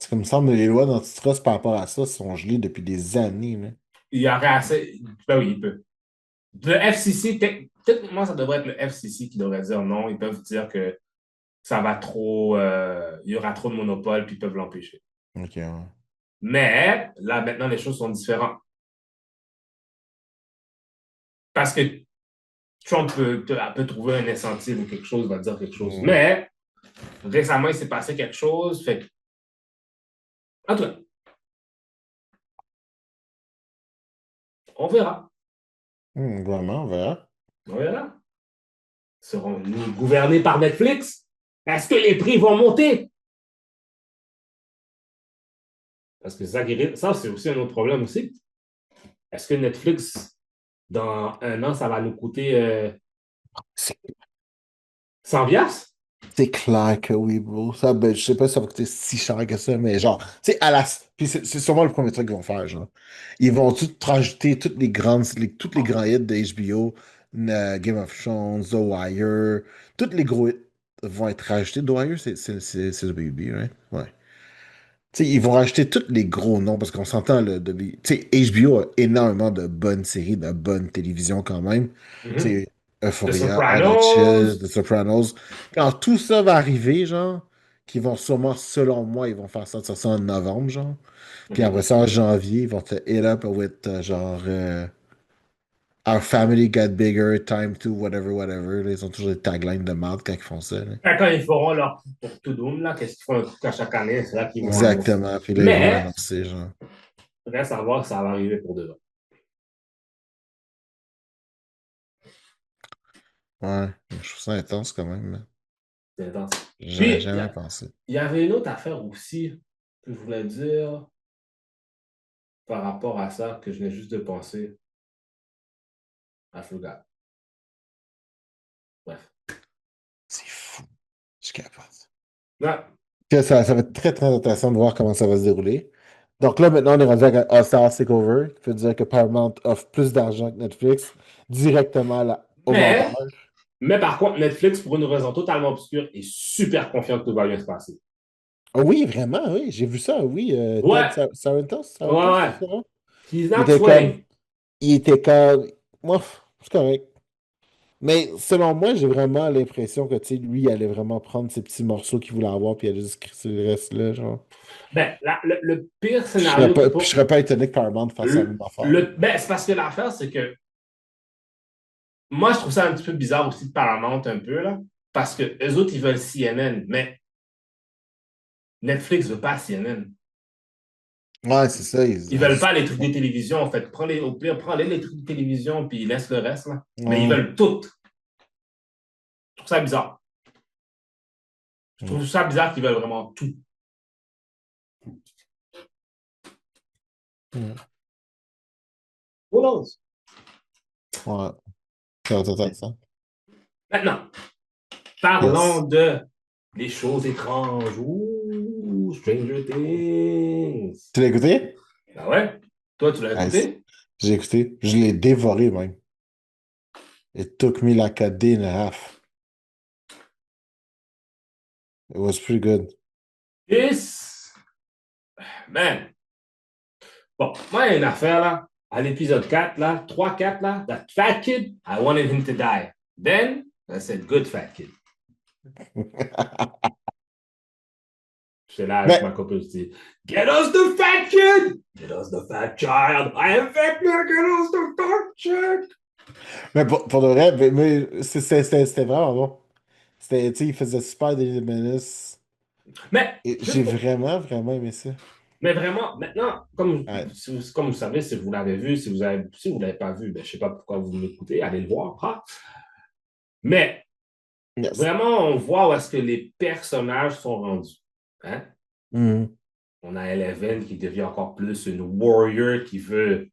C'est comme il me semble que les lois d'antitrust par rapport à ça sont gelées depuis des années, là. il y aurait assez. Ben oui, il peut. Le FCC, techniquement, ça devrait être le FCC qui devrait dire non. Ils peuvent dire que ça va trop, il y aura trop de monopole, puis ils peuvent l'empêcher. Ok, ouais. Mais là, maintenant, les choses sont différentes. Parce que Trump peut trouver un incentive ou quelque chose, va dire quelque chose. Hmm. Mais récemment, il s'est passé quelque chose. Fait en tout cas, on verra. Vraiment, on verra. On verra. Serons-nous gouvernés par Netflix? Est-ce que les prix vont monter? Parce que ça c'est aussi un autre problème aussi. Est-ce que Netflix, dans un an, ça va nous coûter C'est 100 piastres? c'est clair que oui, bro. Ça, ben, je sais pas si ça va coûter si cher que ça, mais genre, tu sais, à la. Puis c'est sûrement le premier truc qu'ils vont faire, genre. Ils vont tout rajouter toutes les grands hits de HBO, Game of Thrones, The Wire, tous les gros hits vont être rajoutés. The Wire, c'est le baby, right? Ouais. Tu sais, ils vont rajouter tous les gros noms parce qu'on s'entend, tu sais, HBO a énormément de bonnes séries, de bonne télévision quand même. Tu Mhm. sais, The Euphoria, Sopranos. RHS, The Sopranos. Quand tout ça va arriver, genre, qui vont sûrement, selon moi, ils vont faire sortir ça en novembre, genre. Puis après Mhm. ça, en janvier, ils vont te hit up with, genre, Our family got bigger, time to whatever, whatever. Là, ils ont toujours des taglines de merde quand ils font ça, là. Quand ils feront leur pour tout doom, là, qu'est-ce qu'ils font un truc à chaque année, c'est là qu'ils vont annoncer. Exactement. Puis là, ils vont Mais, l'annoncer, genre. reste à voir que ça va arriver pour de vrai. Ouais, je trouve ça intense quand même, là. C'est intense. J'aurais Puis, jamais pensé. il y avait une autre affaire aussi que je voulais dire par rapport à ça, que je venais juste de penser. I forgot. Bref. C'est fou. Je suis capable. Ouais. Que ça va être très, très intéressant de voir comment ça va se dérouler. Donc là, maintenant, on est rendu à All-Star Takeover, qui veut dire que Paramount offre plus d'argent que Netflix directement au vendeur. Mais, mais par contre, Netflix, pour une raison totalement obscure, est super confiant que tout va bien se passer. Ah oui, vraiment, oui, j'ai vu ça, oui. Ouais, Ted Sarantos, ouais, c'est ouais. ça, hein? He's Il not était comme, sweating. il était comme, moi, c'est correct. Mais selon moi, j'ai vraiment l'impression que, tu sais, lui, il allait vraiment prendre ses petits morceaux qu'il voulait avoir, puis il allait juste crisser le reste là, genre. Ben, le pire Puis je serais scénario qui pas, puis je pour. serais pas étonné que Paramount fasse la même affaire. Ben, c'est parce que l'affaire, c'est que moi, je trouve ça un petit peu bizarre aussi de Paramount un peu, là. Parce que eux autres, ils veulent CNN, mais Netflix veut pas CNN. Ouais, c'est ça. Ils veulent pas les trucs de télévision, en fait. Au pire, prends-les les trucs de télévision, puis laisse le reste, là. Mais ils Ouais. veulent tout. Je trouve ça bizarre. Je Mm. trouve ça bizarre qu'ils veulent vraiment tout. Mm. Who knows? Ouais. Ça va être intéressant. Maintenant, Yes. parlons de les choses étranges. Ouh, Stranger Things. Tu l'as écouté? Ah ouais? Toi, tu l'as Nice. écouté? J'ai écouté. Je l'ai dévoré même. It took me like a day and a half. It was pretty good. This, man. Bon, moi, il y a une affaire là, à l'épisode 4 là, 3-4 là, that fat kid, I wanted him to die. Then, I said, good fat kid. J'étais là avec ma Mais, copine, je dis, get us the fat kid! Get us the fat child! I am fat now, get us the fat child! mais pour de vrai, mais c'était vraiment bon. C'était, tu sais, il faisait super des menaces. Mais, Et j'ai juste pour, vraiment, vraiment aimé ça. mais vraiment, maintenant, Ouais. comme vous savez, si vous l'avez vu, si vous l'avez pas vu, ben, je sais pas pourquoi vous m'écoutez, allez le voir. Hein. Mais, Yes. vraiment, on voit où est-ce que les personnages sont rendus. Hein? Mhm. On a Eleven qui devient encore plus une warrior qui veut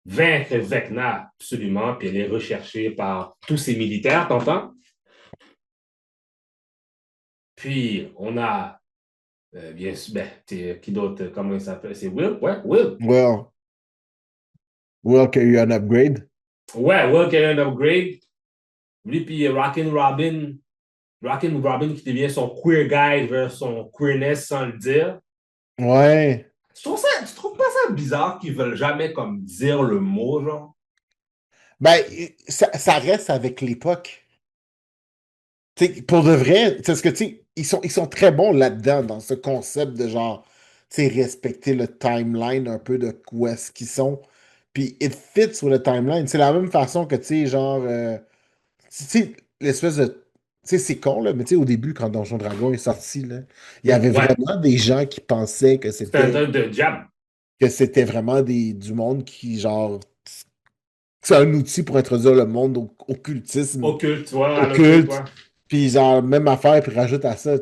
vaincre Vecna absolument, puis elle est recherchée par tous ses militaires, t'entends? Puis, on a, bien sûr, ben, qui d'autre, comment il s'appelle? C'est Will? Ouais, Will. Well, Will qui a eu un upgrade. Ouais, Will qui a un upgrade. Lui, puis Rockin' Robin qui devient son queer guy vers son queerness sans le dire. Ouais. Tu trouves pas ça bizarre qu'ils veulent jamais comme dire le mot, genre? Ben, ça reste avec l'époque. Pour de vrai, parce que ils sont très bons là-dedans, dans ce concept de genre, respecter le timeline un peu de où est-ce qu'ils sont. Puis it fits sur le timeline. C'est la même façon que, genre, l'espèce de. C'est con, là, mais au début, quand Donjon Dragon est sorti, là, il y avait Ouais, vraiment des gens qui pensaient c'est un truc de jam. que c'était vraiment du monde qui, genre, c'est un outil pour introduire le monde au occultisme, Occulte, tu vois, à l'occulte, ouais. occulte. Puis, genre, même affaire, puis rajoute à ça,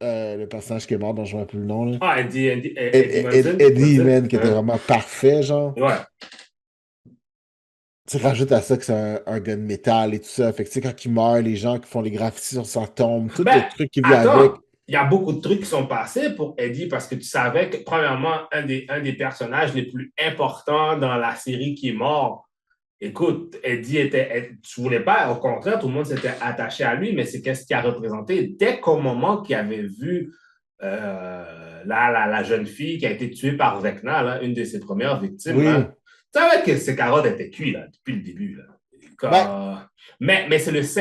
le personnage qui est mort, dont je ne me rappelle plus le nom, là. Ah, Eddie Munson. Eddie, Munson, man, qui était hein? vraiment parfait, genre. Ouais. Tu rajoutes à ça que c'est un gars de métal et tout ça. Fait que, quand il meurt, les gens qui font les graffitis sur sa tombe, tout le Ben, truc qui vient avec. attends, il y a beaucoup de trucs qui sont passés pour Eddie parce que tu savais que, premièrement, un des personnages les plus importants dans la série qui est mort. Écoute, tu voulais pas, au contraire, tout le monde s'était attaché à lui, mais c'est qu'est-ce qu'il a représenté. Dès qu'au moment qu'il avait vu la jeune fille qui a été tuée par Vecna, là, une de ses premières victimes, Oui. là, tu savais que ses carottes étaient cuites là, depuis le début. Là. Ben,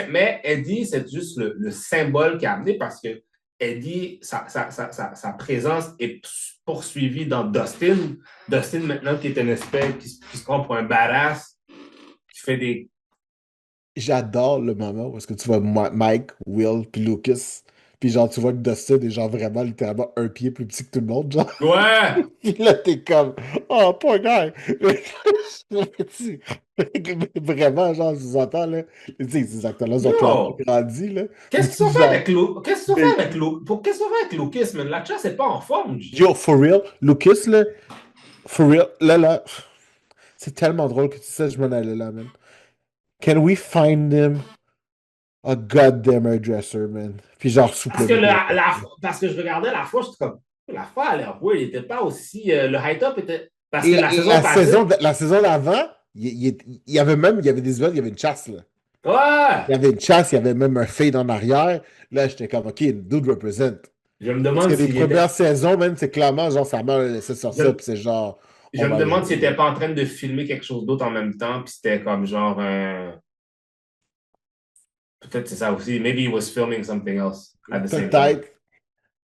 Mais Eddie, c'est juste le symbole qui a amené parce que Eddie, sa présence est poursuivie dans Dustin. Dustin, maintenant, qui est une espèce qui se prend pour un badass, qui fait des. j'adore le moment où est-ce que tu vois Mike, Will, puis Lucas. Puis genre, tu vois que Dustin est genre vraiment littéralement un pied plus petit que tout le monde, genre. Ouais! Puis là, t'es comme, oh, poor guy. Vraiment, genre, je vous entends, là. Tu sais, ces acteurs-là ont clairement Yo! grandi, là. Mais Qu'est-ce qu'ils ont fait genre, avec Lou? Qu'est-ce qu'ils ont mais, fait avec Lou? Qu'est-ce qu'ils ont fait avec Lucas, man? La chasse n'est pas en forme, yo, Gigi. for real, Lucas, là, for real, là, c'est tellement drôle que tu sais, je m'en allais là, man. Can we find him a goddamn hairdresser, man? Puis genre, Parce que, souple-moi la tête. parce que je regardais la fois, j'étais comme, la fois a l'air weird. Il n'était pas aussi. Le high-top était. Parce que la saison passée. La saison d'avant, il y avait même, il y avait des events, il y avait une chasse, là. Ouais! Il y avait une chasse, il y avait même un fade en arrière. Là, j'étais comme, OK, dude represent. Je me Parce demande que les s'il était. premières saisons, même, c'est clairement, genre, sa mère l'a laissé sur ça, Je, puis c'est genre, je on me va demande s'il n'était le. pas en train de filmer quelque chose d'autre en même temps, puis c'était comme genre un. Peut-être c'est ça aussi. Maybe he was filming something else at the same time. Peut-être.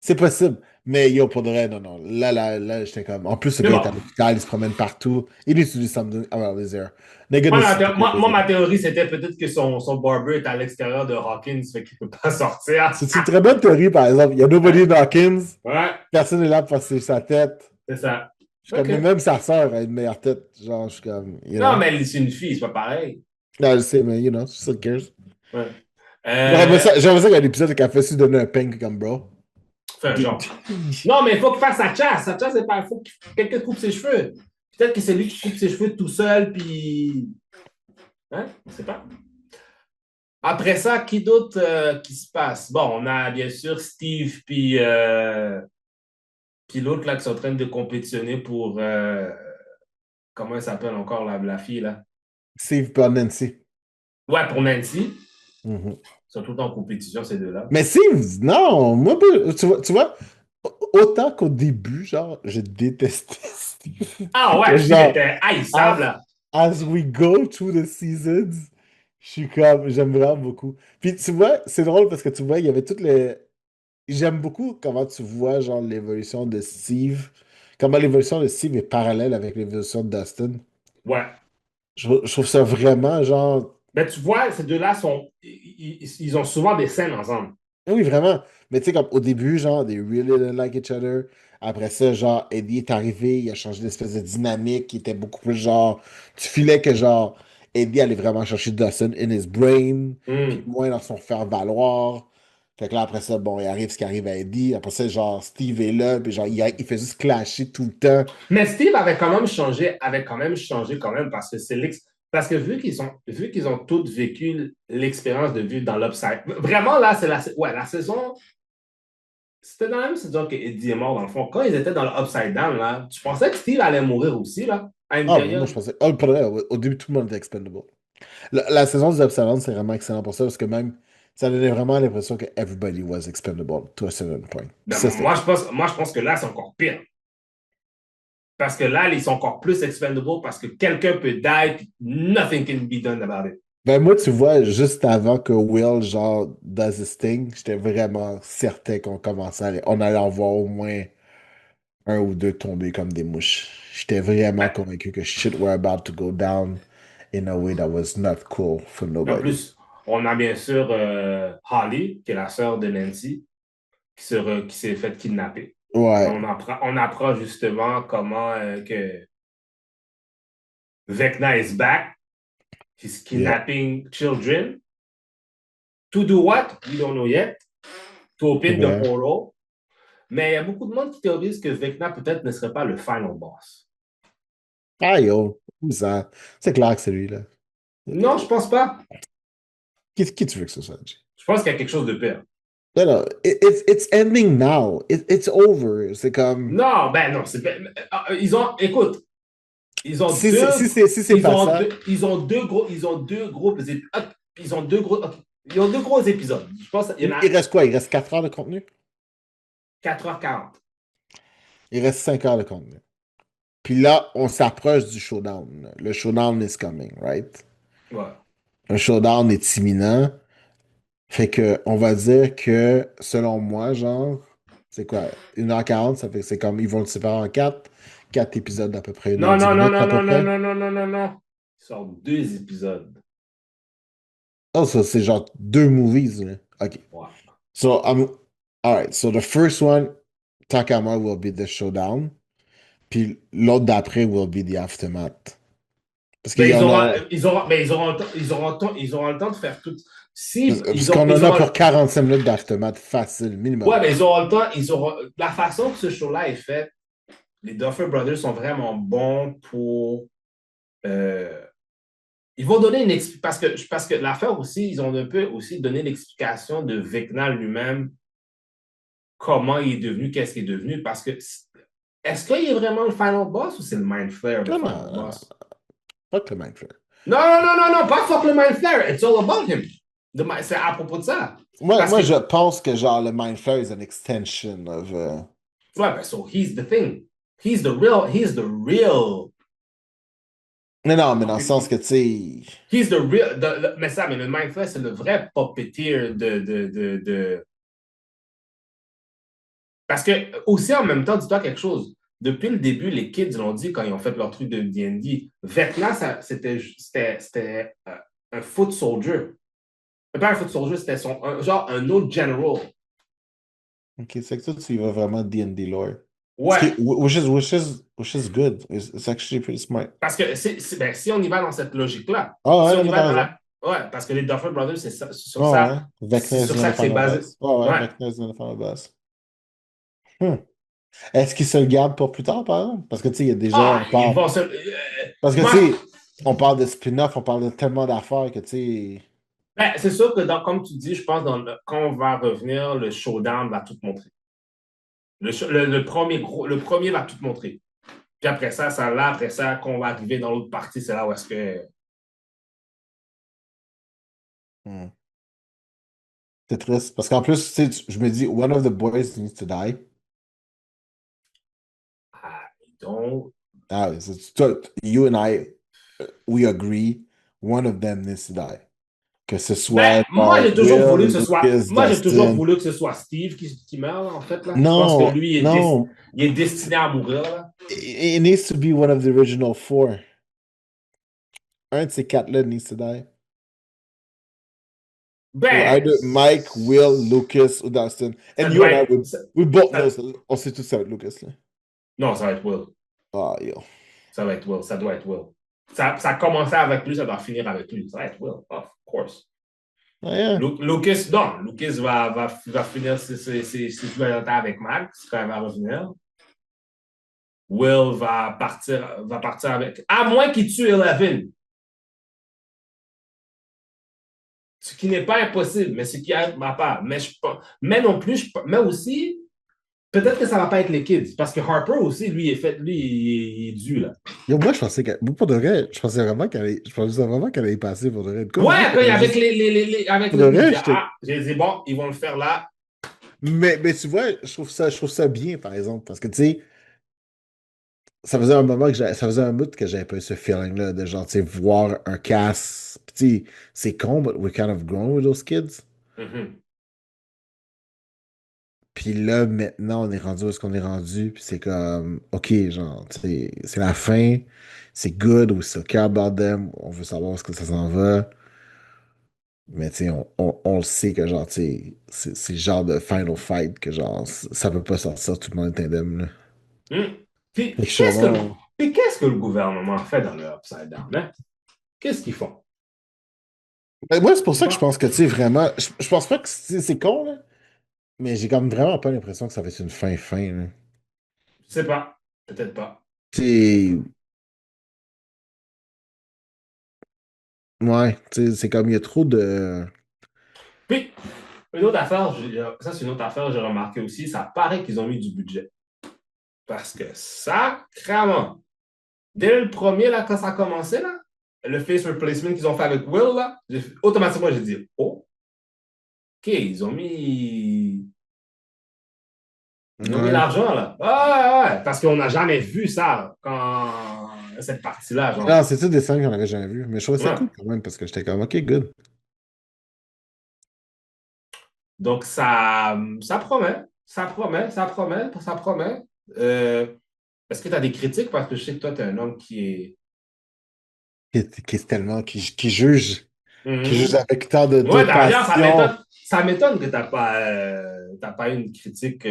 C'est possible. Mais yo, pour de vrai, non, non. Là, j'étais comme. En plus, ce Mais gars est bon, à l'hôpital, il se promène partout. Il needs to do something about his hair. Nigga needs to do something. ma théorie, c'était peut-être que son barber est à l'extérieur de Hawkins, fait qu'il ne peut pas sortir. C'est une très bonne théorie, par exemple. Il y a Nobody in Hawkins. Ouais, Personne n'est là pour passer sa tête. c'est ça. Je suis comme, OK. mais même sa sœur a une meilleure tête. Genre, je suis comme, you Non, know. mais c'est une fille, c'est pas pareil. Non, je sais, mais, you know, still cares. Ouais. J'aimerais ça qu'il y ait un épisode qui a fait se donner un ping comme bro. Fais un genre. Non, mais il faut qu'il fasse sa chasse. Sa chasse, c'est pas. Il faut que quelqu'un coupe ses cheveux. Peut-être que c'est lui qui coupe ses cheveux tout seul, puis. Hein? Je sais pas. Après ça, qui d'autre qui se passe? Bon, on a bien sûr Steve, puis l'autre là qui sont en train de compétitionner pour. Comment elle s'appelle encore la fille là? Steve et Nancy. Ouais, pour Nancy. Mhm. Ils sont tout le temps en compétition, ces deux-là. Mais Steve, non, moi, tu vois, autant qu'au début, genre, je détestais Steve. Ah ouais, Steve Genre, était haïssable as, là. as we go through the seasons, je suis comme, j'aime vraiment beaucoup. Puis tu vois, c'est drôle parce que tu vois, il y avait toutes les. J'aime beaucoup comment tu vois, genre, l'évolution de Steve. Comment l'évolution de Steve est parallèle avec l'évolution de Dustin. Ouais. Je trouve ça vraiment, genre. Mais tu vois, ces deux-là sont. Ils ont souvent des scènes ensemble. Oui, vraiment. Mais tu sais, comme au début, genre, they really didn't like each other. Après ça, genre, Eddie est arrivé, il a changé d'espèce de dynamique qui était beaucoup plus genre. Tu filais que, genre, Eddie allait vraiment chercher Dustin in his brain, puis Hmm. moins dans son faire-valoir. Fait que là, après ça, bon, il arrive ce qui arrive à Eddie. Après ça, genre, Steve est là, puis genre, il fait juste clasher tout le temps. Mais Steve avait quand même changé quand même, parce que c'est l'ex. Parce que vu qu'ils ont tous vécu l'expérience de vivre dans l'Upside, vraiment là, c'est la saison, c'était dans la même saison que Eddie est mort dans le fond. Quand ils étaient dans l'Upside Down, là, tu pensais que Steve allait mourir aussi, là, à une Ah, moi, je période. pensais. Ah, pour vrai, au début, tout le monde était expendable. La saison des Observantes, c'est vraiment excellent pour ça, parce que même, ça donnait vraiment l'impression que everybody was expendable to a certain point. Puis Ben, ça, c'était. moi, je pense que là, c'est encore pire. Parce que là, ils sont encore plus expendable parce que quelqu'un peut die, puis nothing can be done about it. Ben, moi, tu vois, juste avant que Will, genre, does his thing, j'étais vraiment certain qu'on commençait on allait en voir au moins un ou deux tomber comme des mouches. J'étais vraiment Ben, convaincu que shit were about to go down in a way that was not cool for en nobody. plus, on a bien sûr Holly, qui est la sœur de Nancy, qui s'est fait kidnapper. Ouais, On apprend justement comment que Vecna is back. He's yeah. kidnapping children. To do what? We don't know yet. To open the Ouais. portal. Mais il y a beaucoup de monde qui théorise que Vecna peut-être ne serait pas le final boss. Ah yo, où ça? C'est clair que c'est lui, là. Non, je pense pas. Qui tu veux que ce soit, Jay? Je pense qu'il y a quelque chose de pire. Non, non, it's ending now. It's over. C'est comme. Non, ben non. Ils ont, écoute, ils ont Si c'est pas ça, ils ont deux groupes, ils ont deux gros, ils ont deux gros épisodes. Je pense qu'il y en a il reste quoi? Il reste 4 heures de contenu? 4h40. Il reste 5 heures de contenu. Puis là, on s'approche du showdown. Le showdown is coming, right? Ouais. Un showdown est imminent. Fait que, on va dire que, selon moi, genre, c'est quoi? 1h40, ça fait que c'est comme, ils vont le séparer en 4. 4 épisodes d'à peu près une heure Non, dix non, non, minutes, non, à peu non, non, près. non, non, non, non, non. Ils sortent deux épisodes. Oh, ça, c'est genre 2 movies, là. OK. Ouais. So, all right. So, the first one, Takama will be the showdown. Puis l'autre d'après will be the aftermath. Parce qu'il Ben, y en a. ils auront le temps de faire tout. Si, Parce qu'on en a pour 45 minutes d'aftermath facile, minimum. ouais, mais ils auront le temps, la façon que ce show-là est fait, les Duffer Brothers sont vraiment bons pour, euh, ils vont donner une explication, parce que l'affaire aussi, ils ont un peu aussi donné l'explication de Vecna lui-même, comment il est devenu, qu'est-ce qu'il est devenu, parce que est-ce qu'il est vraiment le final boss ou c'est le Mind Flayer, le Non, final non, non. boss? Fuck le Minecraft. Non, non, non, non, non, pas fuck le Mind Flayer, it's all about him. C'est à propos de ça. Parce Moi, que, je pense que genre le Mind Flayer is an extension of. ouais, ben, so he's the thing. He's the real. Non, non, mais dans le sens que, tu sais. He's the real. Mais ça, mais le Mind Flayer, c'est le vrai puppeteer de. Parce que, aussi, en même temps, dis-toi quelque chose. Depuis le début, les kids l'ont dit quand ils ont fait leur truc de D&D. Vecna, c'était un foot soldier. Pas un foot soldier, c'était genre un autre general. Ok, c'est que toi, tu y vas vraiment D&D lore. Ouais. Which is good. It's actually pretty smart. Parce que ben, si on y va dans cette logique-là, Ah si ouais, on non, y mais va t'as dans raison. la. Ouais, parce que les Duffer Brothers, Ah ouais. Vecna c'est is sur gonna ça que c'est find a basé. boss. Ah ouais, Ouais. Vecna is gonna find a boss. Hmm. Est-ce qu'il se le garde pour plus tard, par exemple? Parce que, tu sais, il y a déjà, Ah, on ils parle. vont se. Parce que, tu Moi, sais, on parle de spin-off, on parle de tellement d'affaires que, tu sais. ben, c'est sûr que comme tu dis, je pense quand on va revenir, le showdown va tout montrer. Le premier va tout montrer. Puis après après ça, quand on va arriver dans l'autre partie, c'est là où est-ce que. Hmm. C'est triste. Parce qu'en plus, tu sais, je me dis, one of the boys needs to die. Ah, donc. Ah, you and I, we agree, one of them needs to die. Que ce Ben, soit genre Will, Lucas, moi, j'ai toujours Dustin. voulu que ce soit Steve qui meurt, en fait, là. Je pense que Non, lui, non. il est destiné à mourir, là. It needs to be one of the original four. Un de ces quatre-là needs to die. So Ben, either Mike, Will, Lucas ou Dustin. ça And you doit and I, être. we both know, Ça- on sait tout ça avec Lucas, là. non, ça va être Will. Ah, yo. Ça va être Will. Ça doit être Will. Ça a commencé avec lui, ça doit finir avec lui. Ça va être Will, of course. Ah, yeah. Lucas, non. Lucas va finir ses loyautés avec Max quand il va revenir. Will va partir avec. À moins qu'il tue Eleven. Ce qui n'est pas impossible, mais ce qui est à ma part. Mais non plus, mais aussi, peut-être que ça va pas être les kids. Parce que Harper aussi, lui, il est dû, là. Yo, moi, je pensais que. Moi, pour de vrai, je pensais vraiment qu'elle allait y passer pour de vrai. Quoi, Ouais, je dis quand qu'elle allait avec juste. avec Pour de le vrai, budget. j'étais. Ah, j'ai dit, bon, ils vont le faire là. Mais tu vois, je trouve ça bien, par exemple, parce que, tu sais, ça faisait un moment ça faisait un bout que j'avais pas eu ce feeling-là de genre, tu sais, voir un cast. Puis, tu sais, c'est con, but we're kind of grown with those kids. Mhm. Puis là, maintenant, on est rendu où est-ce qu'on est rendu, puis c'est comme, OK, genre, tu sais, c'est la fin, c'est good, we still care about them, on veut savoir où est-ce que ça s'en va. Mais tu sais, on le sait que genre, tu sais, c'est le genre de final fight que genre, ça peut pas sortir, tout le monde est indemne, là. Hmm. Puis, Fait que je suis vraiment. qu'est-ce que le gouvernement fait dans le Upside Down, hein? Qu'est-ce qu'ils font? Ben, moi, c'est pour ça que je Bon, pense que, tu sais, vraiment, je pense pas que c'est con, là, mais j'ai comme vraiment pas l'impression que ça va être une fin, là. je sais pas. Peut-être pas. Tu sais, ouais, tu sais, c'est comme, il y a trop de. Puis, une autre affaire, ça c'est une autre affaire, j'ai remarqué aussi, ça paraît qu'ils ont mis du budget. Parce que ça, clairement, dès le premier, là, quand ça a commencé, là, le face replacement qu'ils ont fait avec Will, là, automatiquement, j'ai dit, oh, OK, ils ont mis Ouais. l'argent, là. Ah, ouais, ouais, parce qu'on n'a jamais vu ça quand cette partie-là, Non, genre. c'est tout des scènes qu'on avait jamais vues, mais je trouvais ça Ouais. cool quand même, parce que j'étais comme, OK, good. Donc, ça promet, ça promet, ça promet, ça promet. Est-ce que tu as des critiques? Parce que je sais que toi, tu es un homme qui est. Qui est tellement, qui juge Mhm. avec tant de Ouais, d'ailleurs, passion. ça m'étonne que tu t'as pas eu une critique.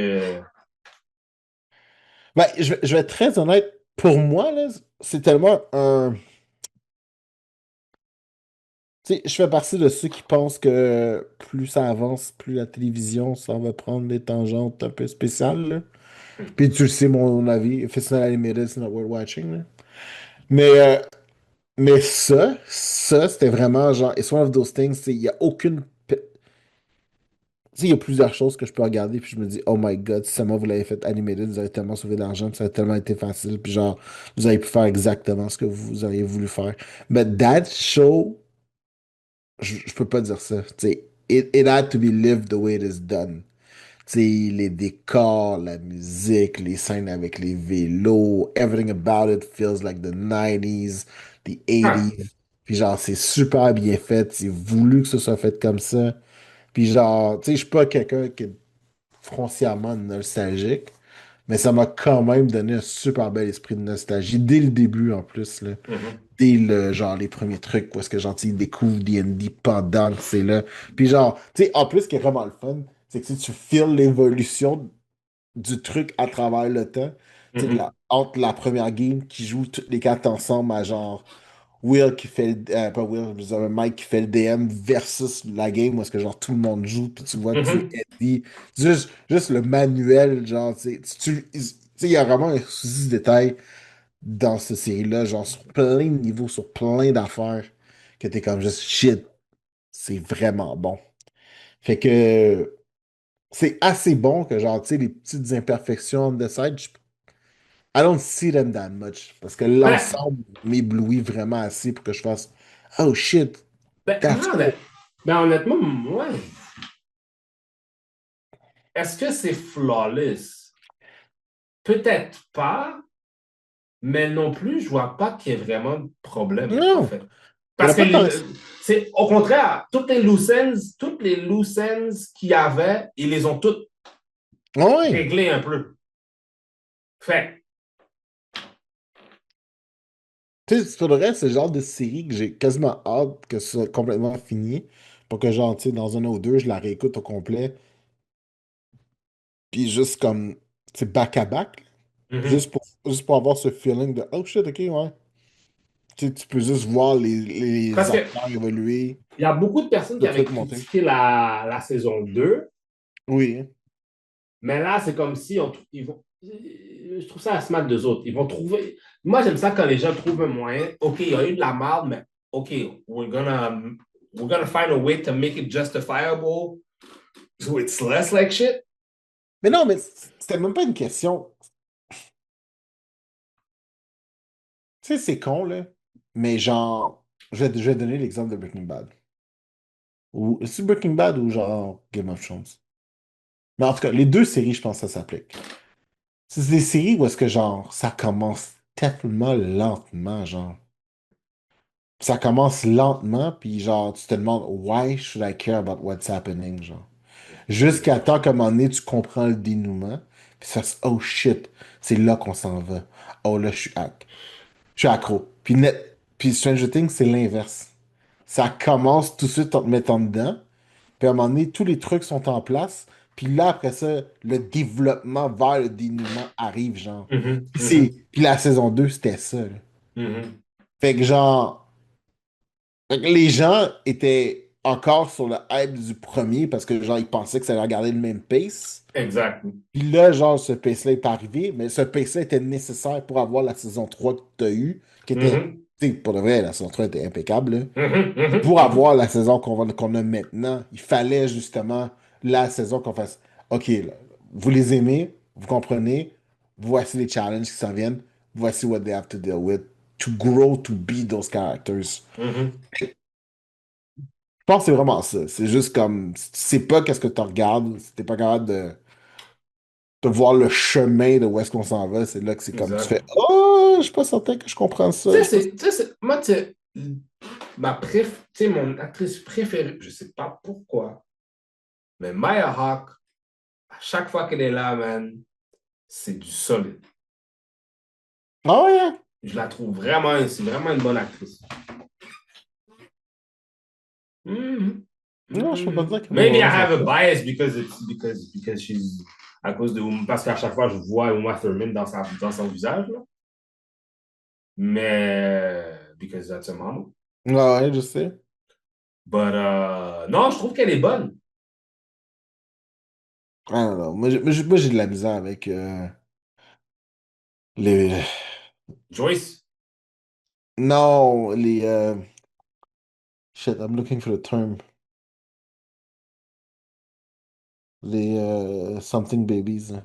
Ben, je vais être très honnête, pour moi, là, c'est tellement un. Tu sais, je fais partie de ceux qui pensent que plus ça avance, plus la télévision, ça va prendre des tangentes un peu spéciales, là. Puis tu le sais, mon avis, if it's not animated, it's not worth watching, là. Mais, euh, mais ça, c'était vraiment genre, it's one of those things, il n'y a aucune. Tu sais, il y a plusieurs choses que je peux regarder, puis je me dis, oh my god, si seulement vous l'avez fait animated, vous avez tellement sauvé de l'argent, puis ça a tellement été facile, puis genre, vous avez pu faire exactement ce que vous auriez voulu faire. Mais that show, je peux pas dire ça. Tu sais, it had to be lived the way it is done. Tu sais, les décors, la musique, les scènes avec les vélos, everything about it feels like the 90s, the Ouais. 80s. Puis genre, c'est super bien fait, c'est voulu que ce soit fait comme ça. Puis genre, tu sais, je suis pas quelqu'un qui est foncièrement nostalgique, mais ça m'a quand même donné un super bel esprit de nostalgie dès le début en plus, là. Mhm. Dès genre les premiers trucs où est-ce que genre, tu sais, ils découvrent D&D pendant que c'est là. Puis genre, tu sais, en plus, ce qui est vraiment le fun, c'est que tu feels l'évolution du truc à travers le temps. Tu sais, Mhm. entre la première game qui joue toutes les cartes ensemble à genre Will qui fait pas Will, je veux dire, Mike qui fait le DM versus la game où est-ce que genre tout le monde joue, puis tu vois que c'est Mhm. Eddie. Juste le manuel, genre, tu sais, il y a vraiment un souci de détail dans cette série-là, genre sur plein de niveaux, sur plein d'affaires, que t'es comme juste shit, c'est vraiment bon. Fait que c'est assez bon que genre, tu sais, les petites imperfections on the side, I don't see them that much. Parce que Ben, l'ensemble m'éblouit vraiment assez pour que je fasse oh shit, that's moi, cool. honnêtement, moi, est-ce que c'est flawless? Peut-être pas, mais non plus, je vois pas qu'il y ait vraiment de problème, en Non, fait. il n'y en a Parce que pas tant. c'est au contraire, toutes les loose ends qu'il y avait, ils les ont toutes Ouais. réglées un peu. Fait. Tu sais, pour le reste, c'est le genre de série que j'ai quasiment hâte que ce soit complètement fini. Pour que, genre, tu sais, dans un an ou deux, je la réécoute au complet. Puis juste comme, c'est back-à-back. Mhm. Juste pour avoir ce feeling de oh shit, ok, ouais. Tu peux juste voir les Parce que acteurs évoluer, il y a beaucoup de personnes qui le avaient truc monter. critiqué la saison 2, Oui. mais là, c'est comme si ils vont. Je trouve ça à smart d'eux autres. Ils vont trouver. Moi, j'aime ça quand les gens trouvent un moyen. OK, il y a eu de la merde, mais OK, we're gonna. we're gonna find a way to make it justifiable so it's less like shit. Mais non, mais c'était même pas une question. Tu sais, c'est con, là. Mais genre, je vais donner l'exemple de Breaking Bad. Ou, c'est Breaking Bad ou genre Game of Thrones? Mais en tout cas, les deux séries, je pense que ça s'applique. C'est des séries où est-ce que genre, ça commence tellement lentement, genre. Ça commence lentement, puis genre, tu te demandes, why should I care about what's happening, genre. Jusqu'à temps qu'à un moment donné, tu comprends le dénouement, puis ça se oh shit, c'est là qu'on s'en va. Oh là, je suis accro. Puis Stranger Things, c'est l'inverse. Ça commence tout de suite en te mettant dedans, puis à un moment donné, tous les trucs sont en place, puis là, après ça, le développement vers le dénouement arrive, genre. Mm-hmm, Puis, mm-hmm, puis la saison 2 c'était ça, là. mm-hmm. Fait que genre, fait que les gens étaient encore sur le hype du premier parce que genre, ils pensaient que ça allait garder le même pace. Exactly. Puis là, genre, ce pace-là est pas arrivé, mais ce pace-là était nécessaire pour avoir la saison 3 que tu as eue, qui était, Mm-hmm, tu sais, pour de vrai, la saison 3 était impeccable, là. mm-hmm, Puis mm-hmm, pour mm-hmm. avoir la saison qu'on a maintenant, il fallait justement la saison qu'on fasse. OK, là, vous les aimez, vous comprenez, voici les challenges qui s'en viennent, voici what they have to deal with to grow to be those characters. Mm-hmm. Je pense que c'est vraiment ça. C'est juste comme, si tu sais pas qu'est-ce que tu regardes, si t'es pas capable de voir le chemin de où est-ce qu'on s'en va, c'est là que c'est comme, tu Exact. fais, oh, je suis pas certain que je comprends ça. Je suis pas... Moi, tu sais, tu sais, mon actrice préférée, je sais pas pourquoi, mais Maya Hawke, à chaque fois qu'elle est là, man, c'est du solide. Ah ouais, hein? Je la trouve vraiment, c'est vraiment une bonne actrice. Mhm. Non, je peux pas Mhm. dire que moi, Maybe I vraiment, ça have a fait. bias because she's à cause de parce qu'à chaque fois je vois Uma Thurman dans son visage là. Mais because that's a mom. Ah ouais, je sais. But non, je trouve qu'elle est bonne. Ah non, non. Moi, j'ai de la misère avec les. Joyce. Non, les. Shit, I'm looking for the term. Les something babies, là.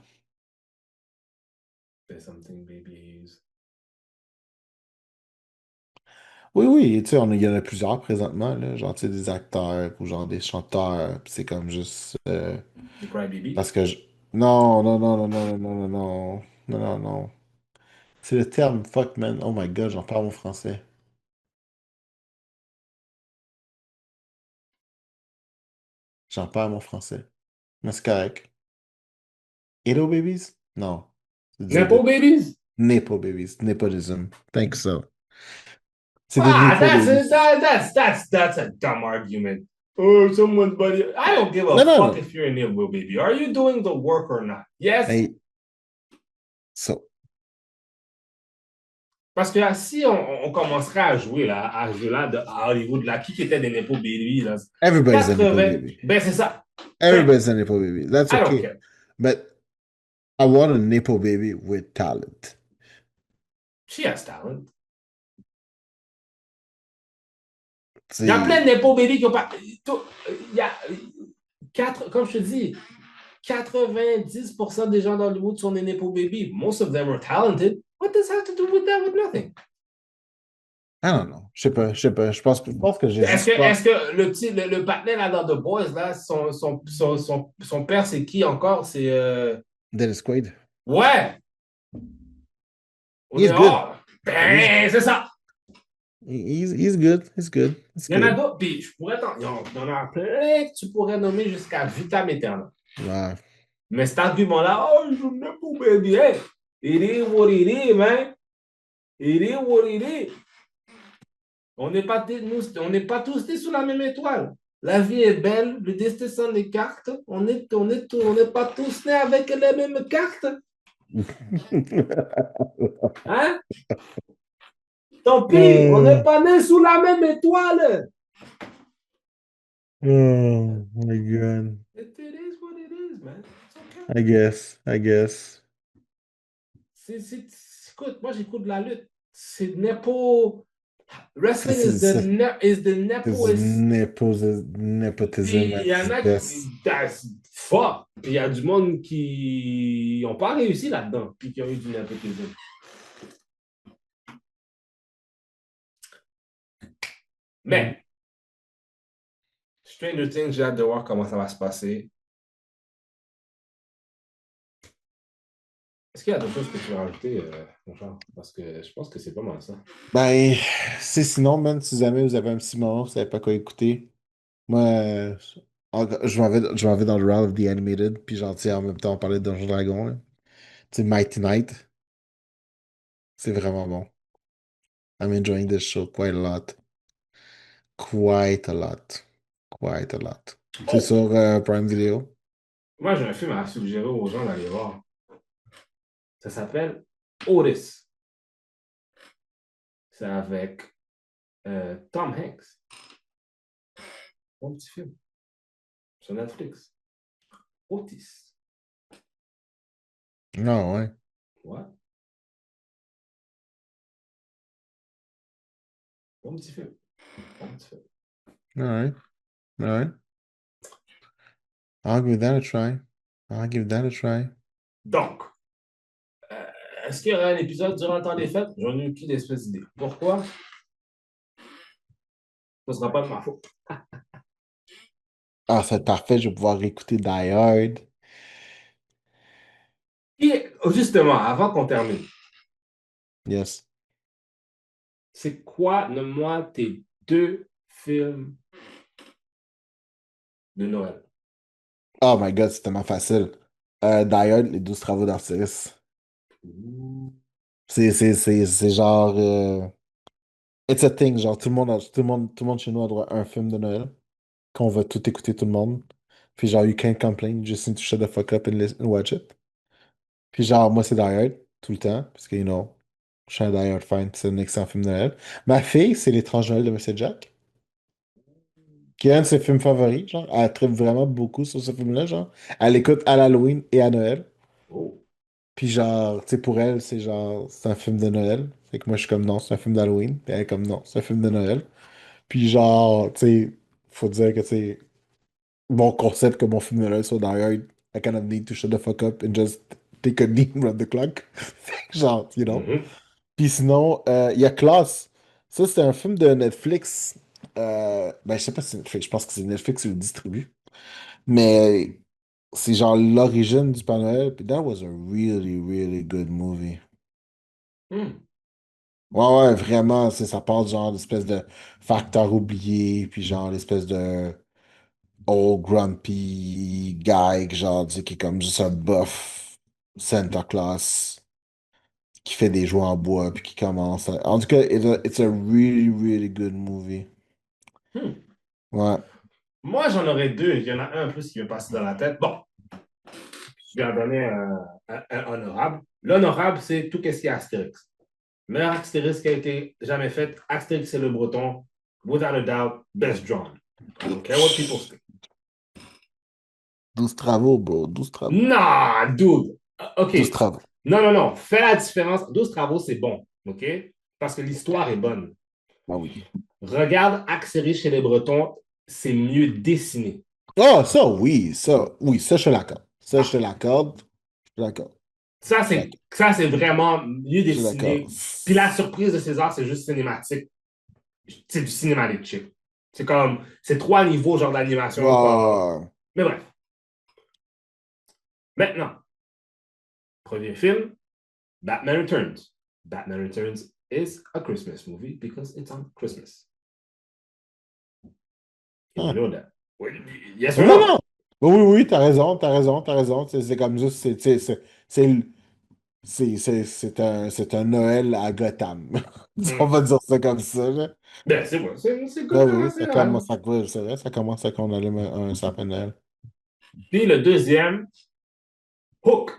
There's something babies. Oui, oui, tu sais, il y en a plusieurs présentement, là. Genre, tu sais, des acteurs ou genre des chanteurs. Puis c'est comme juste. The Cry Baby. Parce que je. Non, non, non, non, non, non, non, non, non. Non, non, non. C'est le terme, fuck, man. Oh my god, j'en parle en français. J'en parle en français. Mais c'est correct. Hello babies? Non. C'est du Nepo Babies. Nepo babies. Nepotism. Think so. C'est des Ah, Nepo babies. that's a dumb argument. Oh, someone's buddy. I don't give a Non, non, fuck non. if you're a Nepo Baby. Are you doing the work or not? Yes. Hey, so, Parce que si on commencerait à jouer là à Hollywood, là, qui était des Nepo Baby, là, everybody's a Nepo 80, baby. ben c'est ça. Ben, Everybody's a Nepo baby. That's I don't okay. care. But I want a Nepo baby with talent. She has talent. Il y a plein de C'est. Nepo Baby qui ont pas. Il y a comme je te dis, 90% des gens d'Hollywood sont des Nepo Baby. Most of them are talented. What does that have to do with that? With nothing. I don't know. Je sais pas, je sais pas. Je pense que j'ai juste Est-ce pas. que le partenaire là dans The Boys, là, son père, c'est qui encore? C'est. Dennis Quaid. Ouais! On est He's good. hors. He's, Ben, c'est ça. he's good. He's good. He's Il y en a good. d'autres, puis je pourrais il y en a plein que tu pourrais nommer jusqu'à vitam aeternam. Ouais. Mais cet argument-là, oh, je ne peux pas bien. It is what it is, man. It is what it is. On n'est pas tous nés sous la même étoile. La vie est belle, le destin s'en écarte. On n'est pas tous nés avec les mêmes cartes. Hein? Tant pis, on n'est Oh pas nés sous la même étoile. my god. It is what it is, man. It's okay. I guess. I guess. Écoute, moi j'écoute la lutte. C'est Nepo. Wrestling is C'est the du nepoist. népotisme Puis il y en a qui. manifeste. That's fuck. Puis il y a du monde qui n'ont pas réussi là-dedans, puis qui ont eu du népotisme. Mais, Stranger Things, j'ai hâte de voir comment ça va se passer. Est-ce qu'il y a d'autres choses que tu veux rajouter, mon cher? Parce que je pense que c'est pas mal ça. Ben, c'est sinon, man, si jamais vous avez un petit moment, vous savez pas quoi écouter. Moi, je m'en vais dans le round of the animated, puis j'en tiens en même temps, on parlait de Donjon Dragon, là. Tu sais, Mighty Knight, c'est vraiment bon. I'm enjoying this show quite a lot. Quite a lot. Quite a lot. C'est Oh! sur Prime Video. Moi, j'ai un film à suggérer aux gens d'aller voir. Ça s'appelle Otis. C'est avec Tom Hanks. Bon petit film. Sur Netflix. Otis. Non, ouais. Ouais. Bon petit film. Bon petit film. Alright. Alright. I'll give that a try. I'll give that a try. Donc, est-ce qu'il y aura un épisode durant le temps des fêtes? J'en ai aucune espèce d'idée. Pourquoi? Ce ne sera pas de ma faute. Ah, c'est parfait, je vais pouvoir écouter Die Hard. Et justement, avant qu'on termine, Yes. c'est quoi, nomme-moi tes 2 films de Noël? Oh my God, c'est tellement facile. Die Hard, les 12 travaux d'Artiris. C'est genre. It's a thing. Genre, tout le monde chez nous a droit à un film de Noël. Qu'on va tout écouter, tout le monde. Puis genre, you can't complain. You just need to shut the fuck up and, and watch it. Puis genre, moi, c'est Die Hard, tout le temps. Parce que, you know, je suis un Die Hard fan. C'est un excellent film de Noël. Ma fille, c'est L'étrange Noël de Monsieur Jack. Qui est un de ses films favoris. Genre, elle tripe vraiment beaucoup sur ce film-là. Genre, elle écoute à l'Halloween et à Noël. Oh. Puis genre, tu sais, pour elle, c'est genre, c'est un film de Noël. Fait que moi, je suis comme non, c'est un film d'Halloween. Puis elle est comme non, c'est un film de Noël. Puis genre, tu sais, faut dire que, tu sais, mon concept que mon film de Noël soit Die Hard, I kind of need to shut the fuck up and just take a knee and run the clock. Fait que genre, you know. Mhm. Puis sinon, il y a Klaus. Ça, c'est un film de Netflix. Ben, je sais pas si c'est Netflix, je pense que c'est Netflix qui le distribue. Mais c'est genre l'origine du Père Noël. Puis that was a really, really good movie. Hmm. Ouais, ouais, vraiment, ça part genre d'espèce de facteur oublié, puis genre l'espèce de old grumpy guy, genre, tu sais, qui est comme juste un buff Santa Claus, qui fait des jouets en bois, puis qui commence à... En tout cas, it's a really, really good movie. Hmm. Ouais. Moi, j'en aurais 2. Il y en a un plus qui me passe dans la tête. Bon, je vais en donner un honorable. L'honorable, c'est tout ce qui est Astérix. Meilleur Astérix qui a été jamais fait. Astérix, c'est le breton. Without a doubt, best drawn. I don't care what people say. 12 travaux, bro, 12 travaux. Non, dude. OK. 12 travaux. Non, non, non. Fais la différence. 12 travaux, c'est bon. OK? Parce que l'histoire est bonne. Ah oui. Regarde Astérix chez les Bretons, c'est mieux dessiné. Ah, oui, ça, je te l'accorde. Ça, je te l'accorde. Je te l'accorde. Ça, c'est vraiment mieux Je suis d'accord. dessiné. Puis la surprise de César, c'est juste cinématique. C'est du cinématique. C'est comme, c'est 3 niveaux genre d'animation. Ah, Mais bref. Maintenant, premier film, Batman Returns. Batman Returns is a Christmas movie because it's on Christmas. You ah. know that. Yes or Non, no? non. Oui, oui, t'as raison, t'as raison, t'as raison. C'est comme juste, c'est un Noël à Gotham. On va dire ça comme ça, là. Ben, c'est vrai, c'est Ah Gotham oui, en général. c'est vrai, ça commence à qu'on allume un sapin de Noël. Puis le deuxième, Hook.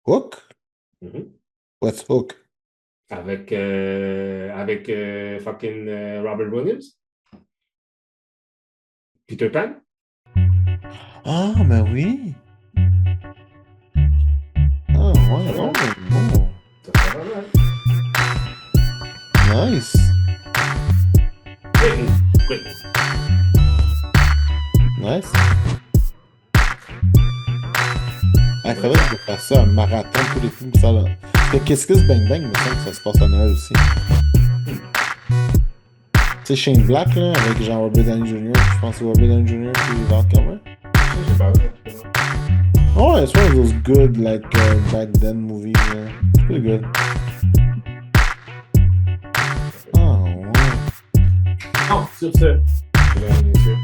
Hook? Mhm. What's Hook? Avec fucking Robert Williams. Peter Pan. Ah, mais oui. Ah, ouais, Pas non, mal. non. Ça fait pas mal. Nice. Great movie. Great movie. Nice. Il faudrait que je fasse ça, un marathon, tous les films, ça là. Parce que Kiss Kiss Bang Bang, il me semble que ça se passe à Noël aussi. Tu sais, Shane Black, là, avec Jean Robert Downey Jr., je pense que c'est Robert Downey Jr. qui Val Kilmer. J'ai pas vu. Oh, it's one of those good, like, back then movies, man. It's pretty good. Oh, ouais. Non, sur ce, mesdames et messieurs,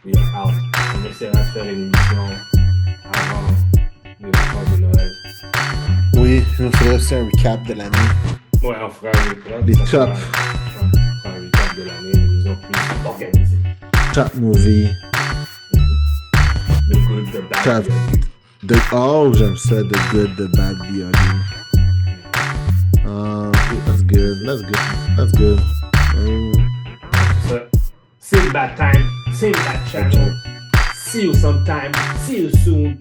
we are out. On essaiera de faire une émission avant les vacances de Noël. Oui, il nous faudrait aussi un recap de l'année. Ouais, on fera un recap. Les Ça top. sera- ouais, on fera un recap de l'année, une émission plus organisée. Top movie. The good, the bad, Top. the ugly. Oh, j'aime ça. The good, the bad, the ugly. That's good. That's good. That's good. Oh. Sur ce, same bad time, same bad channel. See you sometime. See you soon.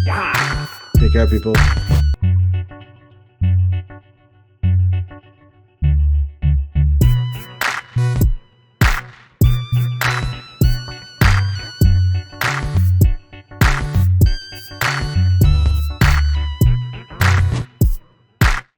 Yeah. Take care, people.